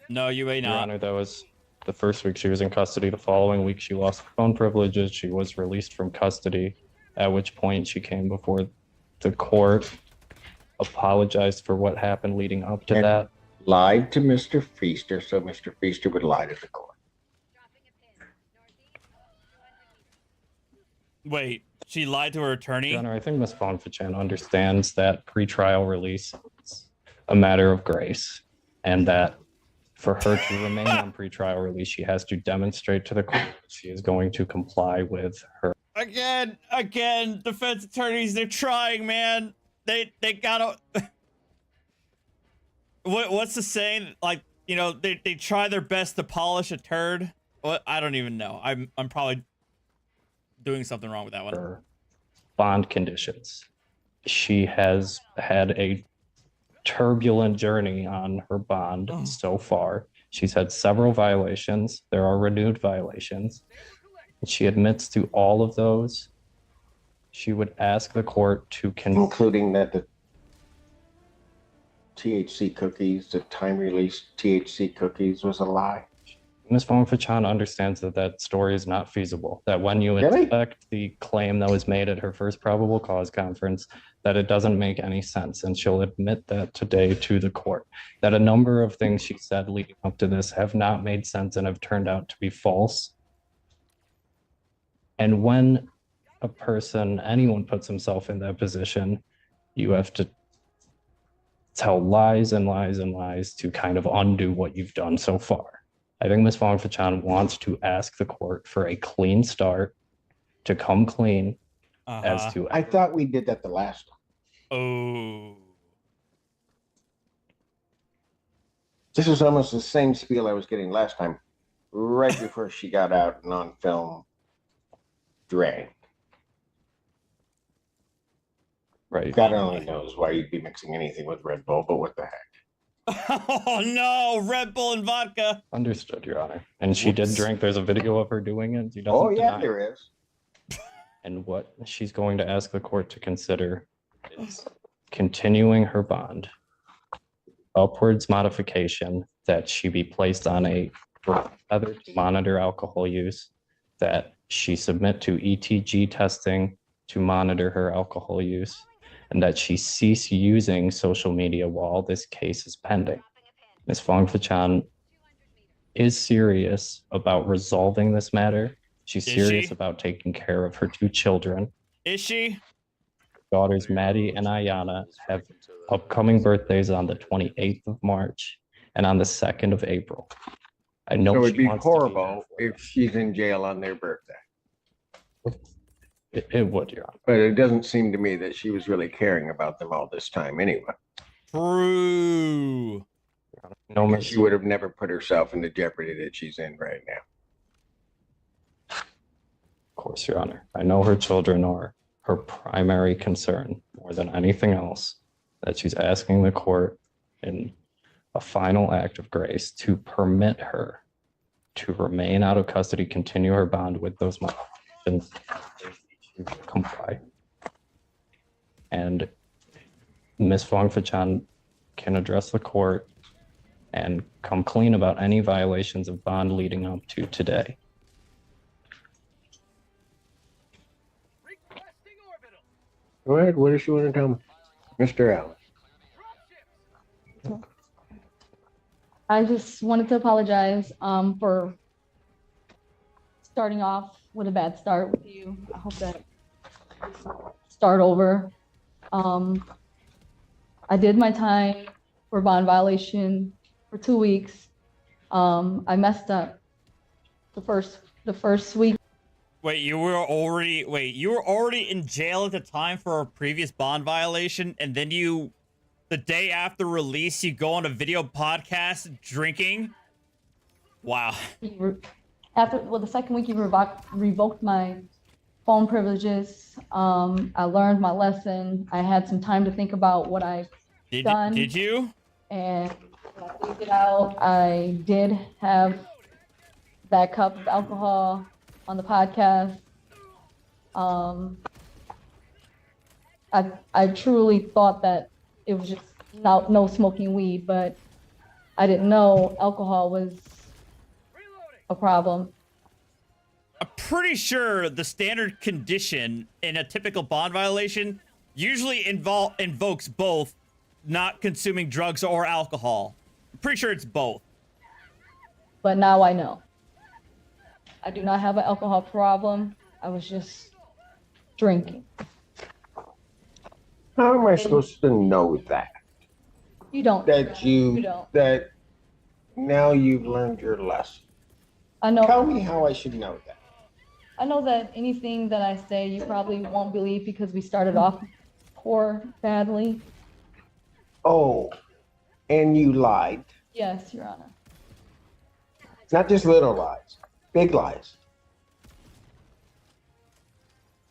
Speaker 4: No, you may
Speaker 18: Your
Speaker 4: not.
Speaker 18: Honor, that was the first week she was in custody. The following week, she lost phone privileges. She was released from custody, at which point she came before the court, apologized for what happened leading up to that.
Speaker 14: Lied to Mr. Feaster, so Mr. Feaster would lie to the court.
Speaker 4: Wait. She lied to her attorney.
Speaker 18: Your Honor, I think Ms. Fong-Fchan understands that pretrial release is a matter of grace, and that for her to remain on pretrial release, she has to demonstrate to the court that she is going to comply with her.
Speaker 4: Again, defense attorneys, they're trying, man. They gotta. What's the saying? Like, you know, they try their best to polish a turd. What? I don't even know. I'm probably doing something wrong with that one.
Speaker 18: Her bond conditions. She has had a turbulent journey on her bond so far. She's had several violations. There are renewed violations. She admits to all of those. She would ask the court to
Speaker 14: including that the THC cookies, the time-release THC cookies was a lie.
Speaker 18: Ms. Fong-Fchan understands that that story is not feasible, that when you inspect the claim that was made at her first probable cause conference, that it doesn't make any sense. And she'll admit that today to the court, that a number of things she said leading up to this have not made sense and have turned out to be false. And when a person, anyone puts himself in that position, you have to tell lies and lies and lies to kind of undo what you've done so far. I think Ms. Fong-Fchan wants to ask the court for a clean start, to come clean as to.
Speaker 14: I thought we did that the last time.
Speaker 4: Oh.
Speaker 14: This is almost the same spiel I was getting last time, right before she got out and on film dragged.
Speaker 18: Right.
Speaker 14: God only knows why you'd be mixing anything with Red Bull, but what the heck?
Speaker 4: Oh no, Red Bull and vodka.
Speaker 18: Understood, Your Honor. And she did drink. There's a video of her doing it. She doesn't
Speaker 14: Oh yeah,
Speaker 18: deny
Speaker 14: there
Speaker 18: it.
Speaker 14: is.
Speaker 18: And what she's going to ask the court to consider is continuing her bond, upwards modification, that she be placed on a other to monitor alcohol use, that she submit to ETG testing to monitor her alcohol use, and that she cease using social media while this case is pending. Ms. Fong-Fchan is serious about resolving this matter. She's serious about taking care of her two children.
Speaker 4: Is she?
Speaker 18: Daughters Maddie and Ayana have upcoming birthdays on the 28th of March and on the 2nd of April. I know
Speaker 14: So it'd
Speaker 18: she
Speaker 14: be
Speaker 18: wants to be
Speaker 14: horrible if she's in jail on their birthday.
Speaker 18: It would, Your Honor.
Speaker 14: But it doesn't seem to me that she was really caring about them all this time anyway.
Speaker 4: True.
Speaker 18: No,
Speaker 14: Because she would have never put herself in the jeopardy that she's in right now.
Speaker 18: Of course, Your Honor. I know her children are her primary concern more than anything else, that she's asking the court in a final act of grace to permit her to remain out of custody, continue her bond with those modifications, comply. And Ms. Fong-Fchan can address the court and come clean about any violations of bond leading up to today.
Speaker 14: Go ahead, what does she want to tell me? Mr. Allen.
Speaker 19: I just wanted to apologize for starting off with a bad start with you. I hope that start over. I did my time for bond violation for 2 weeks. I messed up the first week.
Speaker 4: Wait, you were already in jail at the time for a previous bond violation, and then the day after release, you go on a video podcast drinking? Wow.
Speaker 19: The second week you revoked my phone privileges. I learned my lesson. I had some time to think about what I've done.
Speaker 4: Did you?
Speaker 19: And when I figured it out, I did have that cup of alcohol on the podcast. I truly thought that it was just no smoking weed, but I didn't know alcohol was a problem.
Speaker 4: I'm pretty sure the standard condition in a typical bond violation usually invokes both not consuming drugs or alcohol. I'm pretty sure it's both.
Speaker 19: But now I know. I do not have an alcohol problem. I was just drinking.
Speaker 14: How am I supposed to know that?
Speaker 19: You don't.
Speaker 14: That you
Speaker 19: don't.
Speaker 14: that now you've learned your lesson.
Speaker 19: I know.
Speaker 14: Tell me how I should know that.
Speaker 19: I know that anything that I say, you probably won't believe because we started off poor, badly.
Speaker 14: Oh, and you lied.
Speaker 19: Yes, Your Honor.
Speaker 14: Not just little lies, big lies.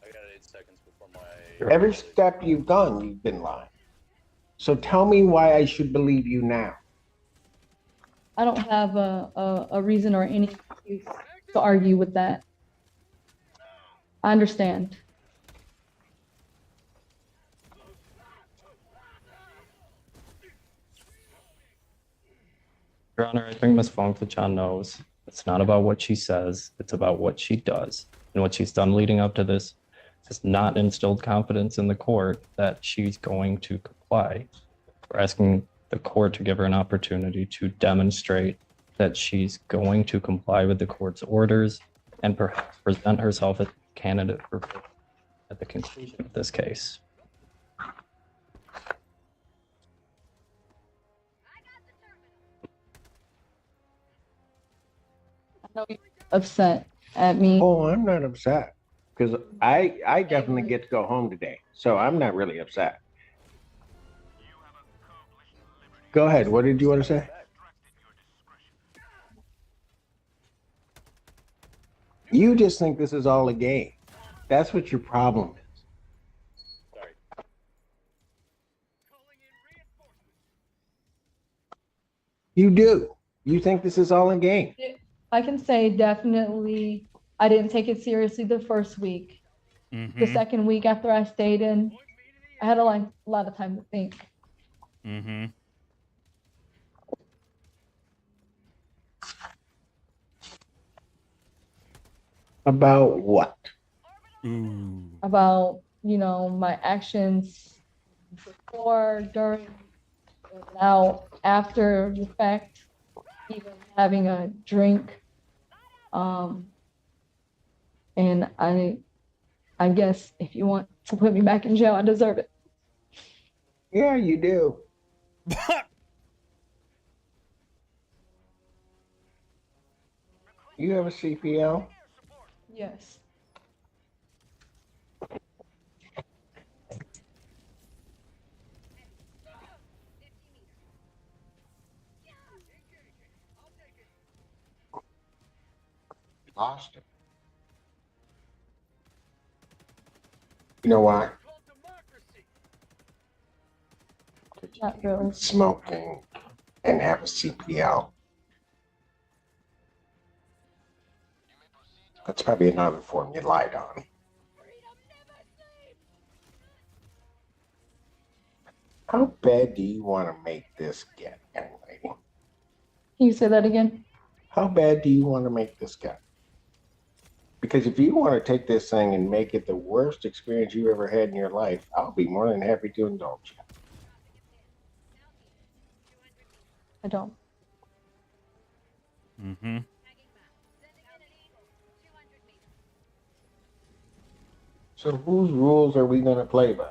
Speaker 20: I got 8 seconds before my.
Speaker 14: Every step you've gone, you've been lying. So tell me why I should believe you now.
Speaker 19: I don't have a reason or any excuse to argue with that. I understand.
Speaker 18: Your Honor, I think Ms. Fong-Fchan knows it's not about what she says, it's about what she does. And what she's done leading up to this has not instilled confidence in the court that she's going to comply. We're asking the court to give her an opportunity to demonstrate that she's going to comply with the court's orders and perhaps present herself as a candidate for at the conclusion of this case.
Speaker 19: I know you're upset at me.
Speaker 14: Oh, I'm not upset because I definitely get to go home today. So I'm not really upset. Go ahead. What did you want to say? You just think this is all a game. That's what your problem is.
Speaker 20: Sorry.
Speaker 14: You do. You think this is all a game.
Speaker 19: I can say definitely I didn't take it seriously the first week. The second week after I stayed in, I had a lot of time to think.
Speaker 14: About what?
Speaker 19: About, my actions before, during, and now after the fact, even having a drink. And I guess if you want to put me back in jail, I deserve it.
Speaker 14: Yeah, you do. You have a CPL?
Speaker 19: Yes.
Speaker 14: Lost it. You know why?
Speaker 19: Not really.
Speaker 14: Smoking and have a CPL. That's probably another form you lied on. How bad do you want to make this get anyway?
Speaker 19: Can you say that again?
Speaker 14: How bad do you want to make this get? Because if you want to take this thing and make it the worst experience you ever had in your life, I'll be more than happy to indulge you.
Speaker 19: I don't.
Speaker 14: So whose rules are we going to play by?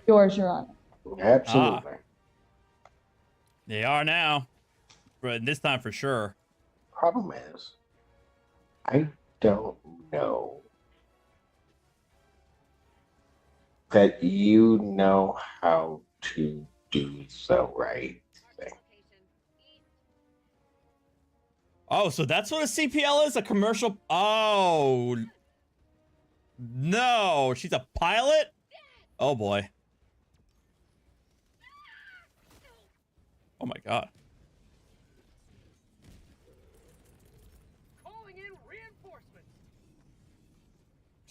Speaker 19: Yours, Your Honor.
Speaker 14: Absolutely.
Speaker 4: They are now. But this time for sure.
Speaker 14: Problem is, I don't know that you know how to do the right thing.
Speaker 4: Oh, so that's what a CPL is? A commercial? Oh. No, she's a pilot? Oh, boy. Oh, my God.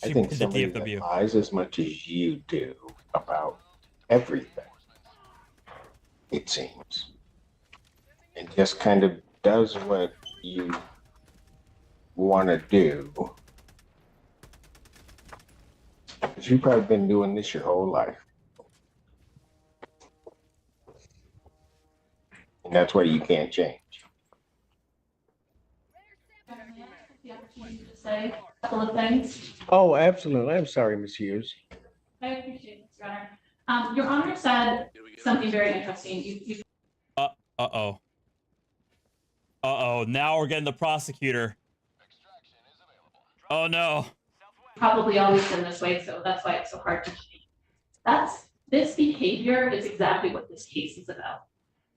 Speaker 14: I think somebody that lies as much as you do about everything, it seems, and just kind of does what you want to do. Because you've probably been doing this your whole life. And that's why you can't change.
Speaker 21: The opportunity to say a couple of things.
Speaker 14: Oh, absolutely. I'm sorry, Ms. Hughes.
Speaker 21: I appreciate it, Your Honor. Your Honor said something very interesting. You
Speaker 4: Uh-oh. Uh-oh, now we're getting the prosecutor. Oh, no.
Speaker 21: probably always been this way, so that's why it's so hard to change. This behavior is exactly what this case is about.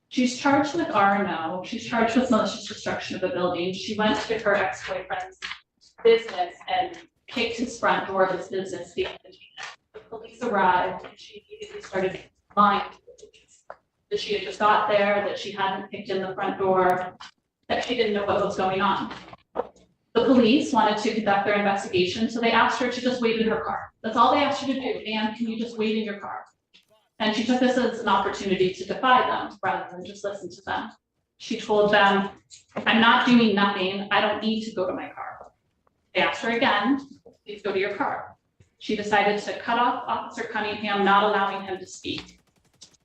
Speaker 21: She's charged with R&O. She's charged with malicious destruction of a building. She went to her ex-boyfriend's business and kicked his front door of his business. The police arrived and she immediately started lying to the police. That she had just got there, that she hadn't kicked in the front door, that she didn't know what was going on. The police wanted to conduct their investigation, so they asked her to just wait in her car. That's all they asked her to do. And can you just wait in your car? And she took this as an opportunity to defy them rather than just listen to them. She told them, I'm not doing nothing. I don't need to go to my car. They asked her again, please go to your car. She decided to cut off Officer Cunningham, not allowing him to speak.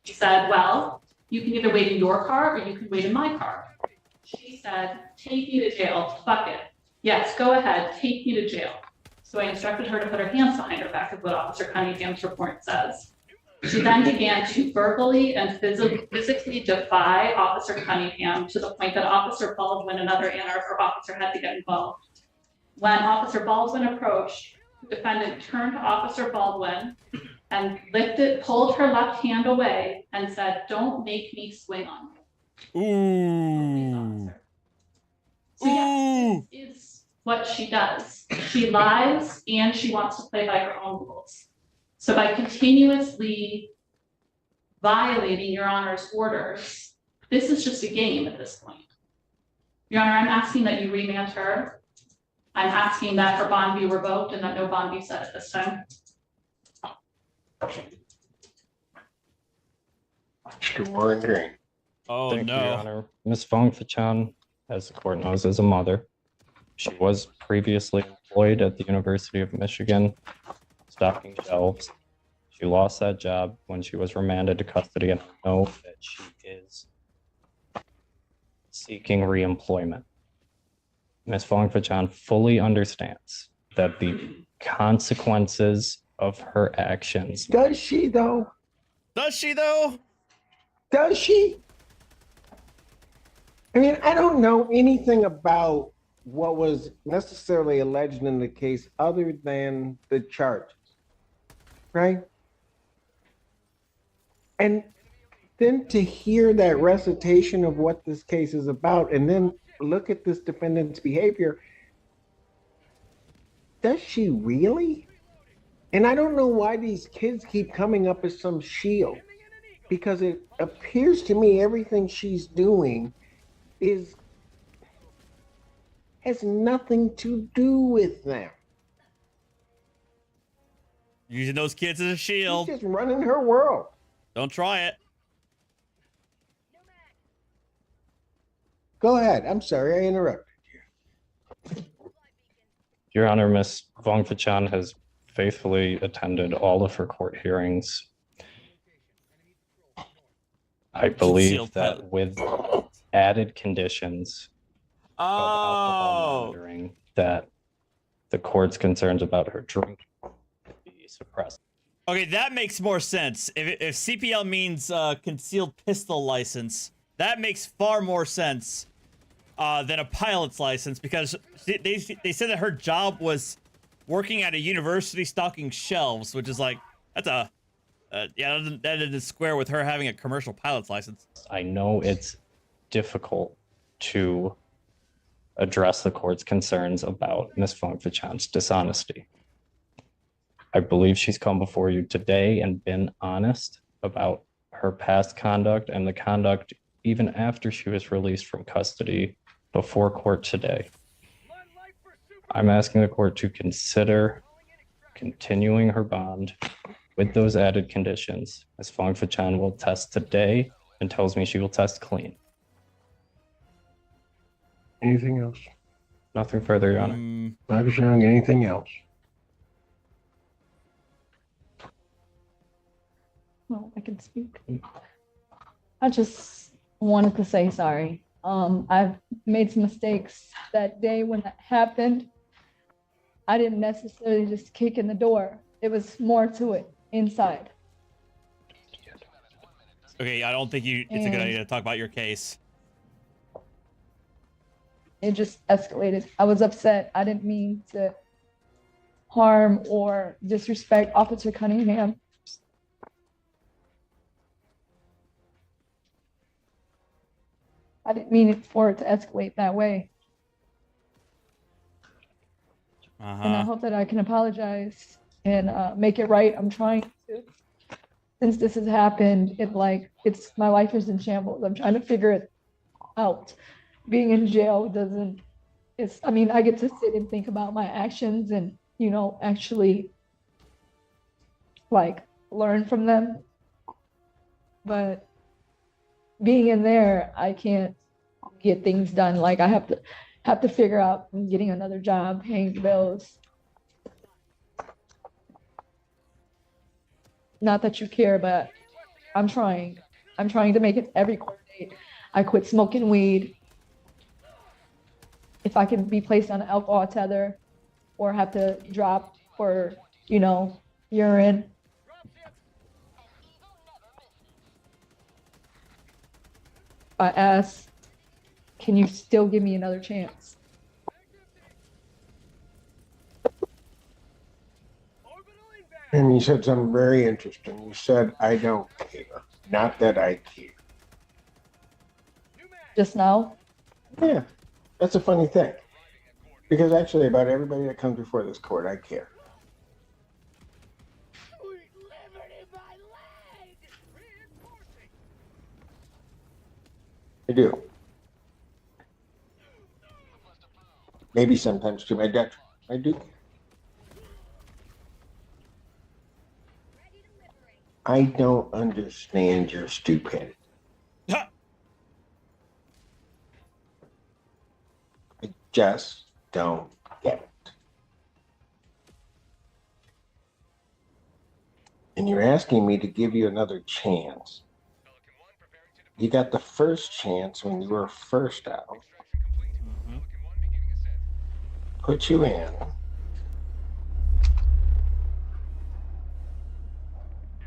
Speaker 21: She said, well, you can either wait in your car or you can wait in my car. She said, take me to jail, fuck it. Yes, go ahead, take me to jail. So I instructed her to put her hands behind her back, is what Officer Cunningham's report says. She then began to verbally and physically defy Officer Cunningham to the point that Officer Baldwin, another Ann Arbor officer, had to get involved. When Officer Baldwin approached, the defendant turned to Officer Baldwin and pulled her left hand away and said, don't make me swing on you.
Speaker 4: Ooh.
Speaker 21: So yes, this is what she does. She lies and she wants to play by her own rules. So by continuously violating Your Honor's orders, this is just a game at this point. Your Honor, I'm asking that you remand her. I'm asking that her bond be revoked and that no bond be set at this time.
Speaker 14: Sure, agree.
Speaker 4: Oh,
Speaker 18: Thank
Speaker 4: no.
Speaker 18: you, Your Honor. Ms. Fong-Fchan, as the court knows, is a mother. She was previously employed at the University of Michigan, stocking shelves. She lost that job when she was remanded to custody, and I know that she is seeking reemployment. Ms. Fong-Fchan fully understands that the consequences of her actions.
Speaker 14: Does she, though?
Speaker 4: Does she, though?
Speaker 14: Does she? I mean, I don't know anything about what was necessarily alleged in the case other than the charges, right? And then to hear that recitation of what this case is about and then look at this defendant's behavior, does she really? And I don't know why these kids keep coming up as some shield, because it appears to me everything she's doing has nothing to do with them.
Speaker 4: Using those kids as a shield.
Speaker 14: She's just running her world.
Speaker 4: Don't try it.
Speaker 14: Go ahead. I'm sorry, I interrupted you.
Speaker 18: Your Honor, Ms. Fong-Fchan has faithfully attended all of her court hearings. I believe that with added conditions of alcohol monitoring, that the court's concerns about her drinking be suppressed.
Speaker 4: Okay, that makes more sense. If CPL means concealed pistol license, that makes far more sense than a pilot's license, because they said that her job was working at a university stocking shelves, which is like, that's a yeah, that didn't square with her having a commercial pilot's license.
Speaker 18: I know it's difficult to address the court's concerns about Ms. Fong-Fchan's dishonesty. I believe she's come before you today and been honest about her past conduct and the conduct even after she was released from custody before court today. I'm asking the court to consider continuing her bond with those added conditions. Ms. Fong-Fchan will test today and tells me she will test clean.
Speaker 14: Anything else?
Speaker 18: Nothing further, Your Honor.
Speaker 14: Dr. Young, anything else?
Speaker 19: Well, I can speak. I just wanted to say sorry. I've made some mistakes that day when that happened. I didn't necessarily just kick in the door. It was more to it inside.
Speaker 4: Okay, I don't think it's a good idea to talk about your case.
Speaker 19: It just escalated. I was upset. I didn't mean to harm or disrespect Officer Cunningham. I didn't mean it for it to escalate that way. And I hope that I can apologize and make it right. I'm trying to. Since this has happened, my life is in shambles. I'm trying to figure it out. Being in jail I get to sit and think about my actions and, actually learn from them. But being in there, I can't get things done. I have to figure out getting another job, paying bills. Not that you care, but I'm trying. I'm trying to make it every court date. I quit smoking weed. If I can be placed on an alcohol tether or have to drop for, urine. I ask, can you still give me another chance?
Speaker 14: And you said something very interesting. You said, I don't care. Not that I care.
Speaker 19: Just now?
Speaker 14: Yeah, that's a funny thing. Because actually, about everybody that comes before this court, I care. I do. Maybe sometimes to my detriment. I do. I don't understand your stupidity. I just don't get it. And you're asking me to give you another chance. You got the first chance when you were first out. Put you in.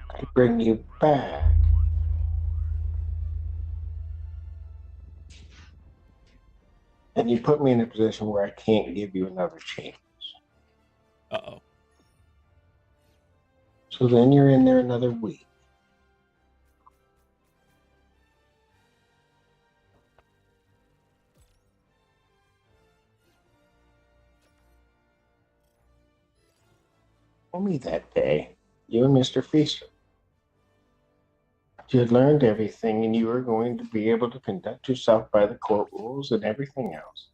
Speaker 14: I bring you back. And you put me in a position where I can't give you another chance.
Speaker 4: Uh-oh.
Speaker 14: So then you're in there another week. Told me that day, you and Mr. Feaster, you had learned everything and you were going to be able to conduct yourself by the court rules and everything else.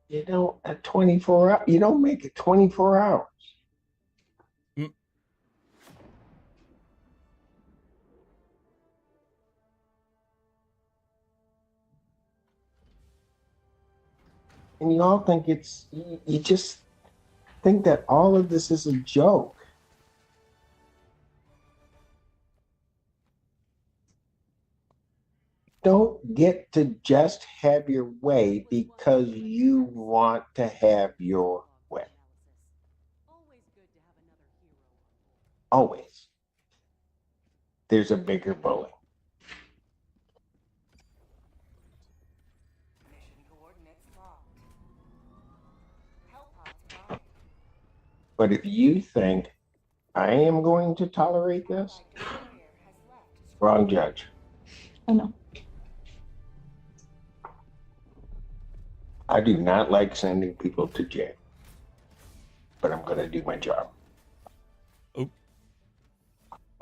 Speaker 14: You don't at 24 hours, you don't make it 24 hours. And you all think you just think that all of this is a joke. Don't get to just have your way because you want to have your way. Always. There's a bigger bully. But if you think I am going to tolerate this, wrong judge.
Speaker 19: I know.
Speaker 14: I do not like sending people to jail, but I'm going to do my job.
Speaker 4: Oh.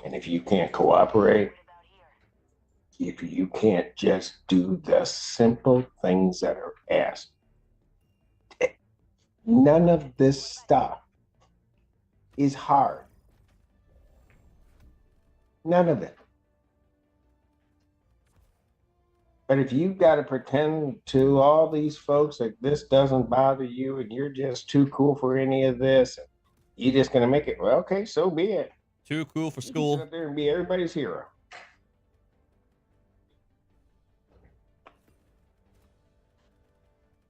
Speaker 14: And if you can't cooperate, if you can't just do the simple things that are asked, none of this stuff is hard. None of it. But if you've got to pretend to all these folks that this doesn't bother you and you're just too cool for any of this, and you're just going to make it, well, okay, so be it.
Speaker 4: Too cool for
Speaker 14: You
Speaker 4: school.
Speaker 14: sit up there and be everybody's hero.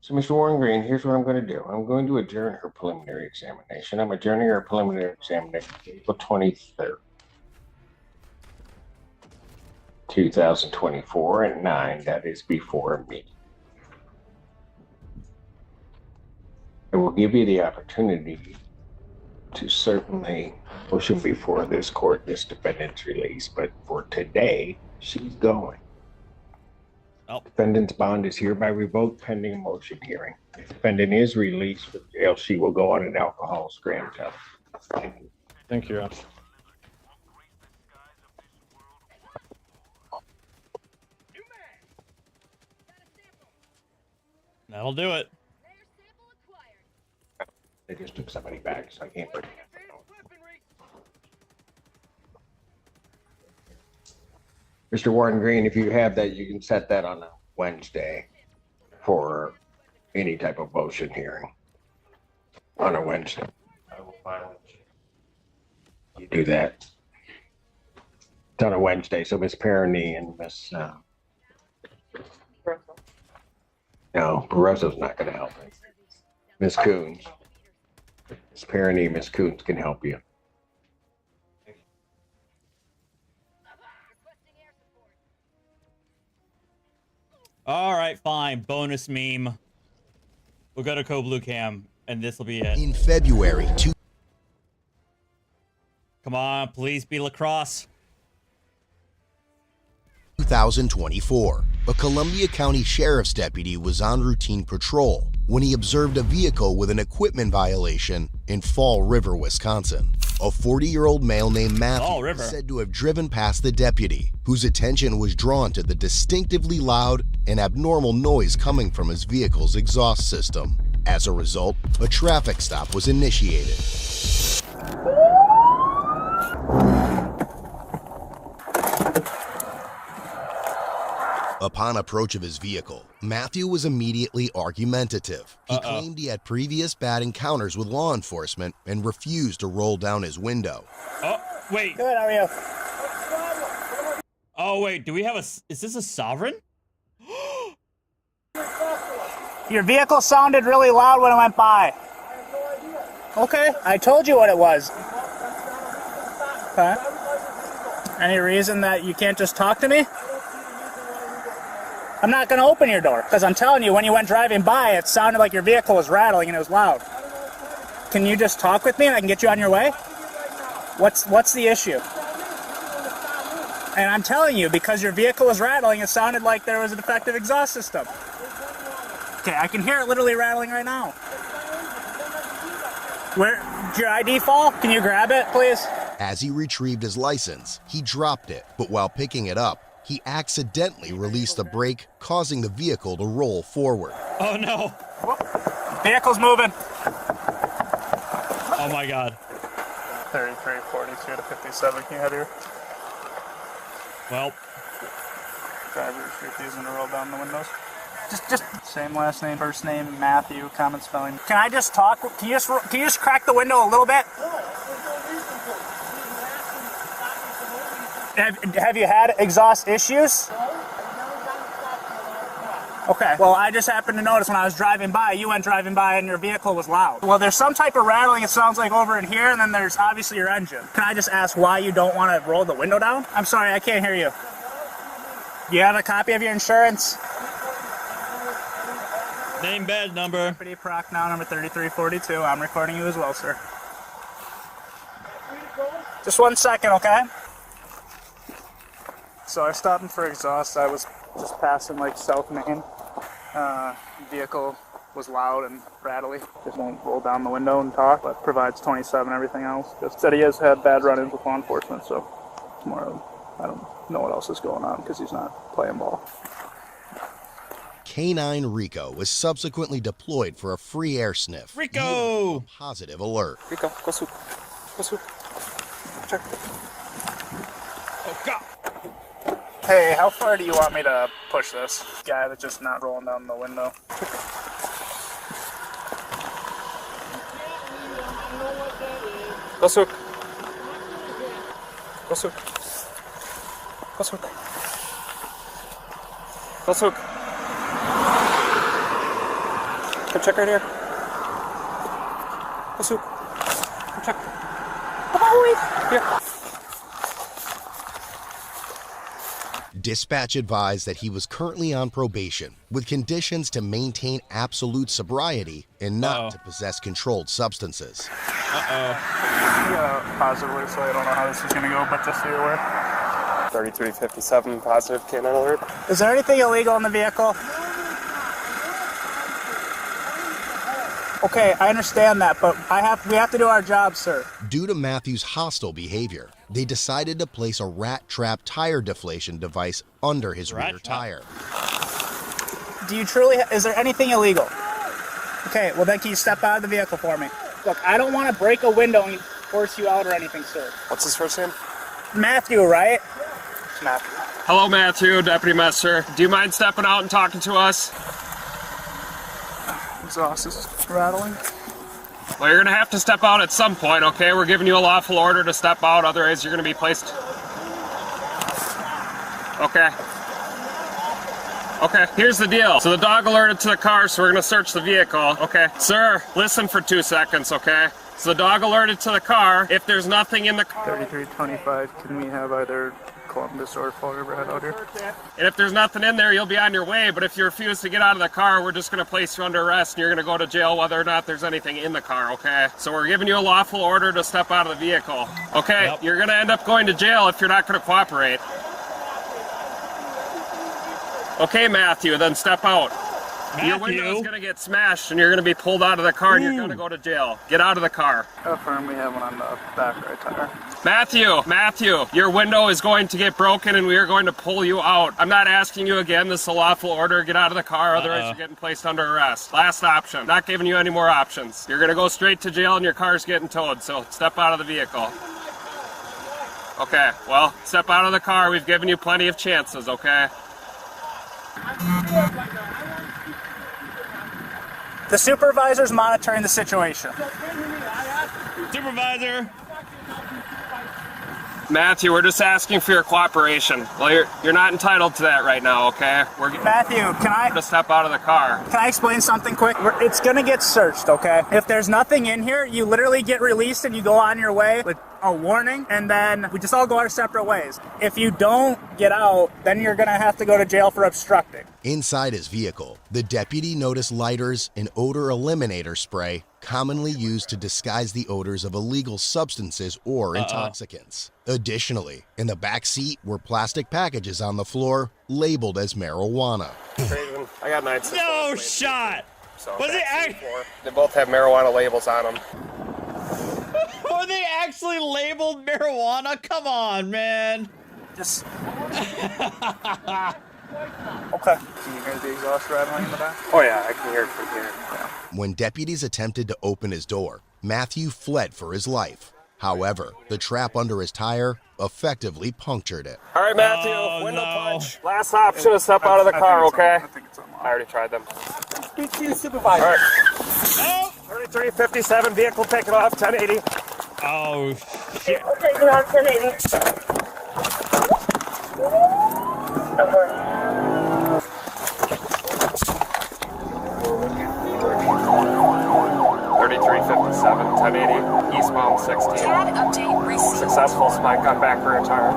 Speaker 14: So, Mr. Warren Green, here's what I'm going to do. I'm going to adjourn her preliminary examination. I'm adjourning her preliminary examination April 23rd, 2024 at 9. That is before me. It will give you the opportunity to certainly motion before this court this defendant's release, but for today, she's going.
Speaker 4: Oh.
Speaker 14: Defendant's bond is hereby revoked pending a motion hearing. If defendant is released from jail, she will go on an alcohol scram test. Thank you.
Speaker 18: Thank you.
Speaker 4: That'll do it.
Speaker 14: They just took somebody back, so I can't bring it. Mr. Warren Green, if you have that, you can set that on a Wednesday for any type of motion hearing on a Wednesday. I will file it. You do that. It's on a Wednesday, so Miss Perroni and Miss no, Barroso's not going to help me. Miss Coons. Miss Perroni, Miss Coons can help you.
Speaker 4: All right, fine. Bonus meme. We'll go to Blue Cam, and this will be it.
Speaker 2: In February,
Speaker 4: Come on, please be lacrosse.
Speaker 2: 2024, a Columbia County Sheriff's deputy was on routine patrol when he observed a vehicle with an equipment violation in Fall River, Wisconsin. A 40-year-old male named Matthew is said to have driven past the deputy, whose attention was drawn to the distinctively loud and abnormal noise coming from his vehicle's exhaust system. As a result, a traffic stop was initiated. Upon approach of his vehicle, Matthew was immediately argumentative. He claimed he had previous bad encounters with law enforcement and refused to roll down his window.
Speaker 4: Oh, wait.
Speaker 22: Good, how are you?
Speaker 4: Oh, wait, do we have is this a sovereign?
Speaker 22: Your vehicle sounded really loud when it went by. Okay, I told you what it was. Okay. Any reason that you can't just talk to me? I'm not going to open your door, because I'm telling you, when you went driving by, it sounded like your vehicle was rattling and it was loud. Can you just talk with me and I can get you on your way? What's the issue? And I'm telling you, because your vehicle was rattling, it sounded like there was a defective exhaust system. Okay, I can hear it literally rattling right now. Where did your ID fall? Can you grab it, please?
Speaker 2: As he retrieved his license, he dropped it, but while picking it up, he accidentally released the brake, causing the vehicle to roll forward.
Speaker 4: Oh no!
Speaker 22: Vehicle's moving.
Speaker 4: Oh my god.
Speaker 22: 33, 42 to 57, can you head here?
Speaker 4: Well.
Speaker 22: Driver's refusing to roll down the windows. Just same last name, first name, Matthew, common spelling. Can I just talk? Can you just crack the window a little bit? Have you had exhaust issues? Okay, well, I just happened to notice when I was driving by, you went driving by and your vehicle was loud. Well, there's some type of rattling, it sounds like over in here, and then there's obviously your engine. Can I just ask why you don't want to roll the window down? I'm sorry, I can't hear you. Do you have a copy of your insurance?
Speaker 4: Name, badge number.
Speaker 22: Deputy Proc now, number 3342. I'm recording you as well, sir. Just 1 second, okay? So I stopped him for exhaust. I was just passing like South Main. Vehicle was loud and rattly. Just won't roll down the window and talk, but provides 27 everything else. Just said he has had bad run-ins with law enforcement, so it's more of, I don't know what else is going on because he's not playing ball.
Speaker 2: K9 Rico was subsequently deployed for a free air sniff.
Speaker 4: Rico!
Speaker 2: A positive alert.
Speaker 22: Rico, go swoop. Go swoop. Check.
Speaker 4: Oh god!
Speaker 22: Hey, how far do you want me to push this guy that's just not rolling down the window? Go swoop. Go swoop. Go swoop. Go swoop. Come check right here. Go soup. Come check. Oh, wait. Here.
Speaker 2: Dispatch advised that he was currently on probation with conditions to maintain absolute sobriety and not to possess controlled substances.
Speaker 22: Yeah, positively, so I don't know how this is going to go, but just so you're aware.
Speaker 1: 3357 positive canine alert.
Speaker 22: Is there anything illegal in the vehicle? Okay, I understand that, but we have to do our job, sir.
Speaker 2: Due to Matthew's hostile behavior, they decided to place a rat trap tire deflation device under his rear tire.
Speaker 22: Do you truly, is there anything illegal? Okay, well then can you step out of the vehicle for me? Look, I don't want to break a window and force you out or anything, sir.
Speaker 1: What's his first name?
Speaker 22: Matthew, right? Matthew.
Speaker 1: Hello, Matthew, Deputy Messer. Do you mind stepping out and talking to us?
Speaker 22: Exhaust is rattling.
Speaker 1: Well, you're going to have to step out at some point, okay? We're giving you a lawful order to step out, otherwise you're going to be placed... Okay. Okay, here's the deal. So the dog alerted to the car, so we're going to search the vehicle. Okay, sir, listen for 2 seconds, okay? So the dog alerted to the car. If there's nothing in the car...
Speaker 22: 3325, can we have either Columbus or Fall River head out here?
Speaker 1: And if there's nothing in there, you'll be on your way. But if you refuse to get out of the car, we're just going to place you under arrest and you're going to go to jail whether or not there's anything in the car, okay? So we're giving you a lawful order to step out of the vehicle. Okay, You're going to end up going to jail if you're not going to cooperate. Okay, Matthew, then step out. Your window is going to get smashed and you're going to be pulled out of the car and you're going to go to jail. Get out of the car.
Speaker 22: Affirm, we have one on the back right tire.
Speaker 1: Matthew, your window is going to get broken and we are going to pull you out. I'm not asking you again. This is a lawful order. Get out of the car, otherwise you're getting placed under arrest. Last option. Not giving you any more options. You're going to go straight to jail and your car's getting towed, so step out of the vehicle. Okay, well, step out of the car. We've given you plenty of chances, okay?
Speaker 22: The supervisor's monitoring the situation.
Speaker 4: Supervisor!
Speaker 1: Matthew, we're just asking for your cooperation. Well, you're not entitled to that right now, okay?
Speaker 22: Matthew, can I...
Speaker 1: to step out of the car.
Speaker 22: Can I explain something quick? It's gonna get searched, okay? If there's nothing in here, you literally get released and you go on your way with a warning, and then we just all go our separate ways. If you don't get out, then you're gonna have to go to jail for obstructing.
Speaker 2: Inside his vehicle, the deputy noticed lighters and odor eliminator spray commonly used to disguise the odors of illegal substances or intoxicants. Additionally, in the back seat were plastic packages on the floor labeled as marijuana.
Speaker 1: I got 9.
Speaker 4: No shot!
Speaker 1: So
Speaker 4: Was it
Speaker 1: they both have marijuana labels on them.
Speaker 4: Were they actually labeled marijuana? Come on, man.
Speaker 22: Just... Okay. Can you hear the exhaust rattling in the back?
Speaker 1: Oh yeah, I can hear it from here.
Speaker 22: Yeah.
Speaker 2: When deputies attempted to open his door, Matthew fled for his life. However, the trap under his tire effectively punctured it.
Speaker 1: All right, Matthew, window punch. Last option is step out of the car, okay? I already tried them.
Speaker 22: Speak to the supervisor.
Speaker 1: All right. 3357, vehicle taken off, 1080.
Speaker 4: Oh,
Speaker 22: shit. Taken off, 1080. Over.
Speaker 1: 3357, 1080, eastbound 16.
Speaker 3: Update received.
Speaker 1: Successful spike on back rear tire.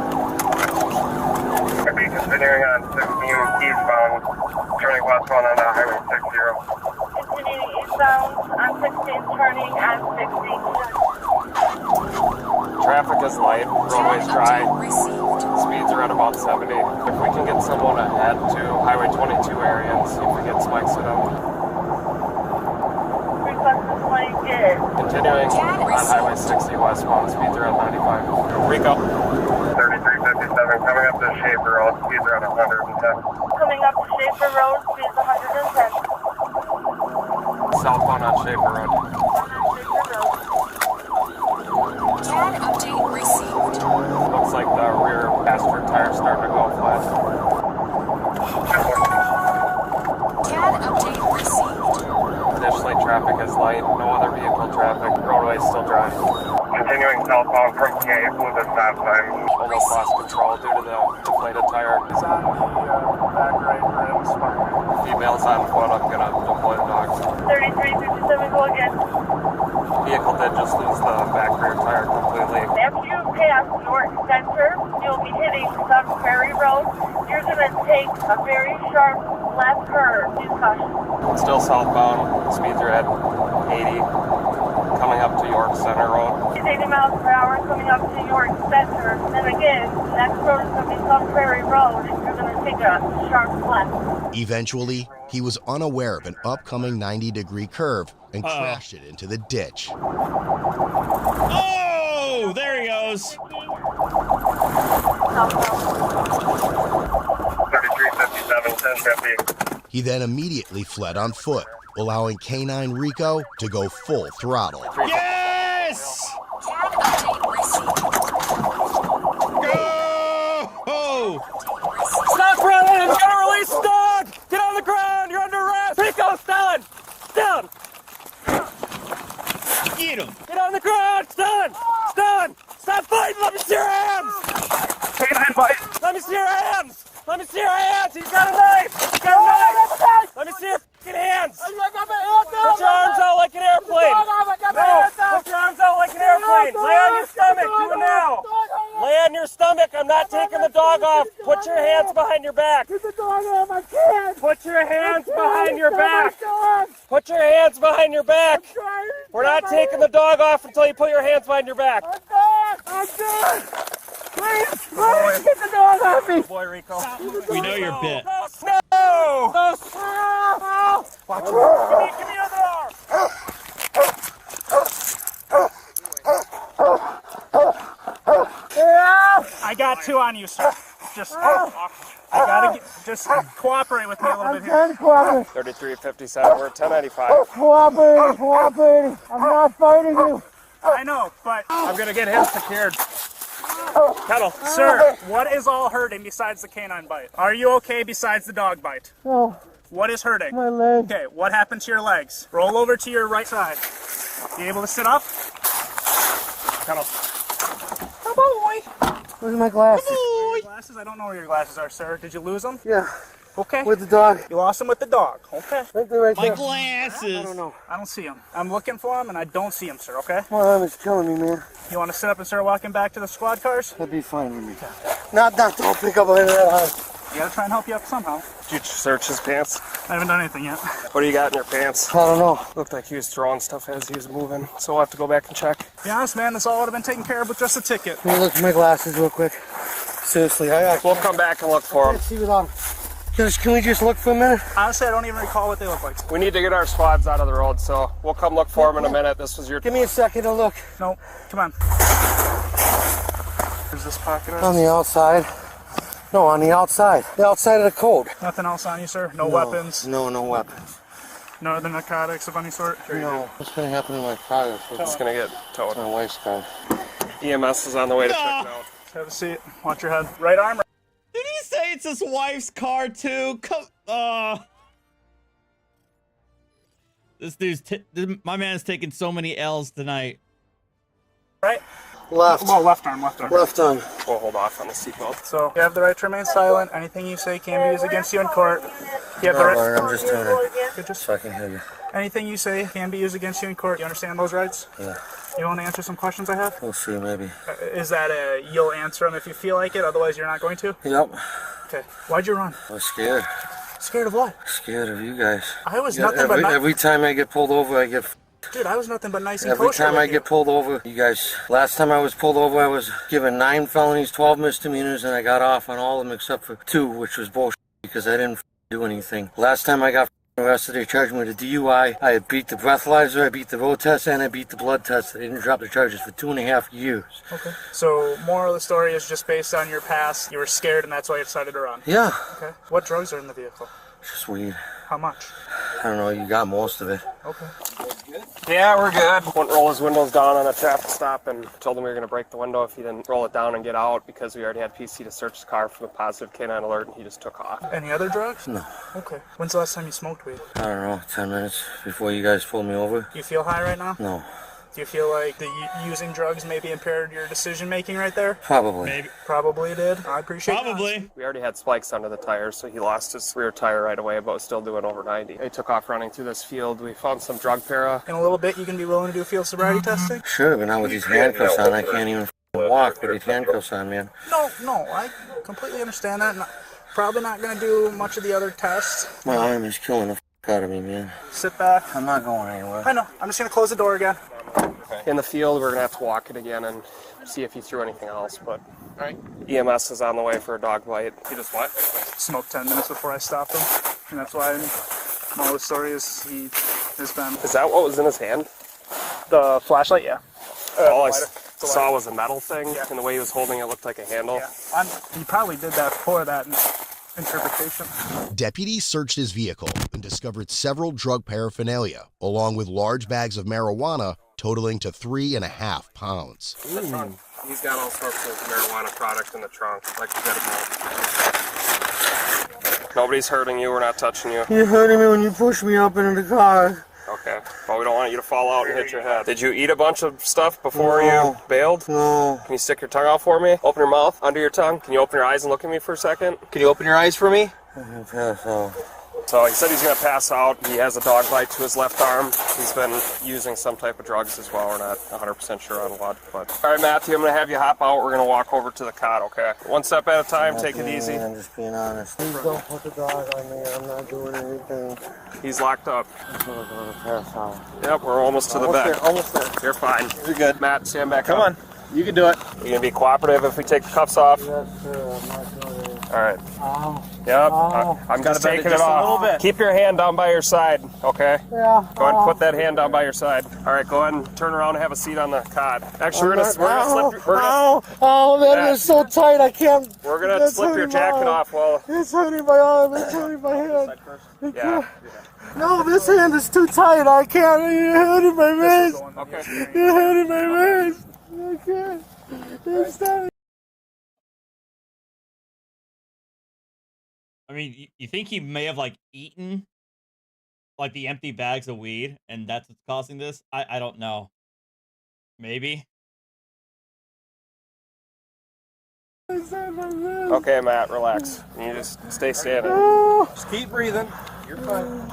Speaker 23: Continuing on 16 eastbound, turning westbound on Highway 60.
Speaker 3: Continuing eastbound on 16, turning on 60.
Speaker 1: Traffic is light, roadway's dry. Speeds are at about 70. If we can get someone ahead to Highway 22 area and see if we get spikes to them. Continuing on Highway 60 westbound, speeds are at 95. Rico.
Speaker 23: 3357, coming up to Schaefer Road, speeds are at 110.
Speaker 3: Coming up to Schaefer Road, speeds 110.
Speaker 1: Southbound on Schaefer Road.
Speaker 3: CAD update received.
Speaker 1: Looks like the rear passenger tire's starting to go flat.
Speaker 3: CAD update received.
Speaker 1: Additionally, traffic is light, no other vehicle traffic, roadway is still dry.
Speaker 23: Continuing southbound from Cape with a stop sign.
Speaker 1: Almost lost control due to the deflated tire.
Speaker 22: It's on the back right rim spark.
Speaker 1: Females on foot. I'm gonna deploy the dogs.
Speaker 3: 3357, go again.
Speaker 1: Vehicle did just lose the back rear tire completely.
Speaker 3: After you pass York Center, you'll be hitting Sun Prairie Road. You're gonna take a very sharp left turn. Use caution.
Speaker 1: Still southbound. Speeds are at 80. Coming up to York Center Road.
Speaker 3: 80 miles per hour coming up to York Center. Then again, next road is gonna be Sun Prairie Road, and you're gonna take a sharp left.
Speaker 2: Eventually, he was unaware of an upcoming 90-degree curve and crashed it into the ditch.
Speaker 4: Oh, there he goes.
Speaker 23: 3357, 1050.
Speaker 2: He then immediately fled on foot, allowing Canine Rico to go full throttle.
Speaker 4: Yes! Go!
Speaker 1: Stop running! I'm gonna release the dog! Get on the ground! You're under arrest! Rico, Stalin! Down!
Speaker 4: Get him!
Speaker 1: Get on the ground! Stalin! Stalin! Stop fighting! Let me see your hands! Canine bite! Let me see your hands! Let me see your hands! He's got a knife! He's got a knife! Let me see your fucking hands! Put your arms out like an airplane! No! Put your arms out like an airplane! Lay on your stomach! Do it now! Lay on your stomach! I'm not taking the dog off! Put your hands behind your back! Get the dog off! I can't! Put your hands behind your back! Put your hands behind your back! We're not taking the dog off until you put your hands behind your back! I'm good! Please! Please! Get the dog off me! Boy, Rico.
Speaker 4: We know your bit.
Speaker 1: No! Watch it. Give me your other arm!
Speaker 22: I got two on you, sir. Just, just cooperate with me a little bit here.
Speaker 1: 3357, we're at 1095.
Speaker 22: Cooperating. I'm not fighting you. I know, but
Speaker 1: I'm gonna get him secured. Kettle.
Speaker 22: Sir, what is all hurting besides the canine bite? Are you okay besides the dog bite?
Speaker 7: No.
Speaker 22: What is hurting?
Speaker 7: My leg.
Speaker 22: Okay, what happened to your legs? Roll over to your right side. You able to sit up?
Speaker 1: Kettle.
Speaker 22: Come on, boy.
Speaker 7: Where's my glasses?
Speaker 22: Your glasses? I don't know where your glasses are, sir. Did you lose them?
Speaker 7: Yeah.
Speaker 22: Okay.
Speaker 7: With the dog.
Speaker 22: You lost them with the dog. Okay.
Speaker 7: I think they're right
Speaker 4: My
Speaker 7: there.
Speaker 4: glasses.
Speaker 22: I don't know. I don't see them. I'm looking for them, and I don't see them, sir. Okay.
Speaker 7: My arm is killing me, man.
Speaker 22: You want to sit up and start walking back to the squad cars?
Speaker 7: That'd be fine with me. Not don't pick up later that hard.
Speaker 22: You gotta try and help you up somehow.
Speaker 1: Did you search his pants?
Speaker 22: I haven't done anything yet.
Speaker 1: What do you got in your pants?
Speaker 7: I don't know.
Speaker 1: Looked like he was throwing stuff as he was moving, so we'll have to go back and check.
Speaker 22: To be honest, man, this all would have been taken care of with just a ticket.
Speaker 7: Let me look at my glasses real quick. Seriously,
Speaker 1: We'll come back and look for him.
Speaker 7: See without them. Can we just look for a minute?
Speaker 22: Honestly, I don't even recall what they look like.
Speaker 1: We need to get our squads out of the road, so we'll come look for him in a minute. This was your...
Speaker 7: Give me a second to look.
Speaker 22: No, come on. Where's this pocket?
Speaker 7: On the outside. No, on the outside. The outside of the code.
Speaker 22: Nothing else on you, sir? No weapons?
Speaker 7: No weapons.
Speaker 22: No other narcotics of any sort?
Speaker 7: No. What's going to happen to my car?
Speaker 1: It's going to get towed.
Speaker 7: My wife's car.
Speaker 1: EMS is on the way to check it out.
Speaker 22: Have a seat. Watch your head. Right arm.
Speaker 4: Did he say it's his wife's car too? This dude's my man's taking so many L's tonight.
Speaker 22: Right.
Speaker 7: Left.
Speaker 22: Well, left arm.
Speaker 7: Left arm.
Speaker 1: We'll hold off on the seatbelt.
Speaker 22: So you have the right to remain silent. Anything you say can be used against you in court. You have the right.
Speaker 7: I'm just doing it. So I can hear you.
Speaker 22: Anything you say can be used against you in court. You understand those rights?
Speaker 7: Yeah.
Speaker 22: You want to answer some questions I have?
Speaker 7: We'll see, maybe.
Speaker 22: Is that you'll answer them if you feel like it, otherwise you're not going to?
Speaker 7: Yep.
Speaker 22: Okay. Why'd you run?
Speaker 7: I was scared.
Speaker 22: Scared of what?
Speaker 7: Scared of you guys.
Speaker 22: I was nothing but
Speaker 7: every time I get pulled over, I get...
Speaker 22: Dude, I was nothing but nice and
Speaker 7: Every
Speaker 22: kosher
Speaker 7: time
Speaker 22: with
Speaker 7: I
Speaker 22: you.
Speaker 7: get pulled over, you guys... Last time I was pulled over, I was given 9 felonies, 12 misdemeanors, and I got off on all of them except for 2, which was bullshit because I didn't do anything. Last time I got arrested, they charged me with a DUI. I beat the breathalyzer, I beat the road test, and I beat the blood test. They didn't drop the charges for 2.5 years.
Speaker 22: Okay. So, moral of the story is just based on your past. You were scared, and that's why you decided to run.
Speaker 7: Yeah.
Speaker 22: Okay. What drugs are in the vehicle?
Speaker 7: Just weed.
Speaker 22: How much?
Speaker 7: I don't know, you got most of it.
Speaker 22: Okay.
Speaker 1: Yeah, we're good. Wouldn't roll his windows down on a traffic stop and told him we were going to break the window if he didn't roll it down and get out because we already had PC to search his car for the positive canine alert and he just took off.
Speaker 22: Any other drugs?
Speaker 7: No.
Speaker 22: Okay. When's the last time you smoked weed?
Speaker 7: I don't know, 10 minutes before you guys pulled me over.
Speaker 22: You feel high right now?
Speaker 7: No.
Speaker 22: Do you feel like using drugs maybe impaired your decision making right there?
Speaker 7: Probably.
Speaker 22: Maybe. Probably did. I appreciate
Speaker 4: Probably.
Speaker 1: We already had spikes under the tires, so he lost his rear tire right away, but was still doing over 90. He took off running through this field. We found some drug para.
Speaker 22: In a little bit, you can be willing to do field sobriety testing?
Speaker 7: Sure, but now with these handcuffs on, I can't even walk with these handcuffs on, man.
Speaker 22: No, I completely understand that. Probably not going to do much of the other tests.
Speaker 7: My arm is killing the f out of me, man.
Speaker 22: Sit back.
Speaker 7: I'm not going anywhere.
Speaker 22: I know. I'm just going to close the door again.
Speaker 1: In the field, we're going to have to walk it again and see if he threw anything else, but EMS is on the way for a dog bite. He just what?
Speaker 22: Smoked 10 minutes before I stopped him. And that's why moral of the story is he has been...
Speaker 1: Is that what was in his hand?
Speaker 22: The flashlight, yeah.
Speaker 1: All I saw was a metal thing, and the way he was holding it looked like a handle.
Speaker 22: Yeah. He probably did that for that interpretation.
Speaker 2: Deputies searched his vehicle and discovered several drug paraphernalia, along with large bags of marijuana totaling to 3.5 pounds.
Speaker 1: He's got all sorts of marijuana product in the trunk, like he's got a Nobody's hurting you, we're not touching you.
Speaker 7: You're hurting me when you push me up into the car.
Speaker 1: Okay, but we don't want you to fall out and hit your head. Did you eat a bunch of stuff before you bailed?
Speaker 7: No.
Speaker 1: Can you stick your tongue out for me? Open your mouth, under your tongue. Can you open your eyes and look at me for a second? Can you open your eyes for me?
Speaker 7: I can pass out.
Speaker 1: So he said he's going to pass out. He has a dog bite to his left arm. He's been using some type of drugs as well. We're not 100% sure on what. But all right, Matthew, I'm going to have you hop out. We're going to walk over to the cot, okay? One step at a time. Take it easy.
Speaker 7: I'm just being honest. Please don't put the dog on me. I'm not doing anything.
Speaker 1: He's locked up.
Speaker 7: I'm going to pass out.
Speaker 1: Yep, we're almost to the bed.
Speaker 7: Almost there.
Speaker 1: You're fine. You're good. Matt, stand back
Speaker 22: Come
Speaker 1: up.
Speaker 22: on. You can do it.
Speaker 1: You going to be cooperative if we take the cuffs off?
Speaker 7: Yes, sir. I'm not doing it.
Speaker 1: All right.
Speaker 7: Ow.
Speaker 1: Yep.
Speaker 7: Ow.
Speaker 1: I'm just
Speaker 22: bend it
Speaker 1: taking it
Speaker 22: just a
Speaker 1: off.
Speaker 22: little bit.
Speaker 1: Keep your hand down by your side, okay?
Speaker 7: Yeah.
Speaker 1: Go ahead and put that hand down by your side. All right, go ahead and turn around and have a seat on the cot. Actually, we're gonna slip
Speaker 7: that is so tight. I can't.
Speaker 1: We're gonna slip your jacket off while.
Speaker 7: It's hurting my arm. It's hurting my hand.
Speaker 1: Yeah.
Speaker 7: No, this hand is too tight. I can't. You're hurting my wrist.
Speaker 1: Okay.
Speaker 7: You're hurting my wrist. I can't. It's not.
Speaker 4: I mean, you think he may have like eaten like the empty bags of weed, and that's what's causing this? I don't know. Maybe.
Speaker 1: Okay, Matt, relax. You just stay standing. Just keep breathing. You're fine.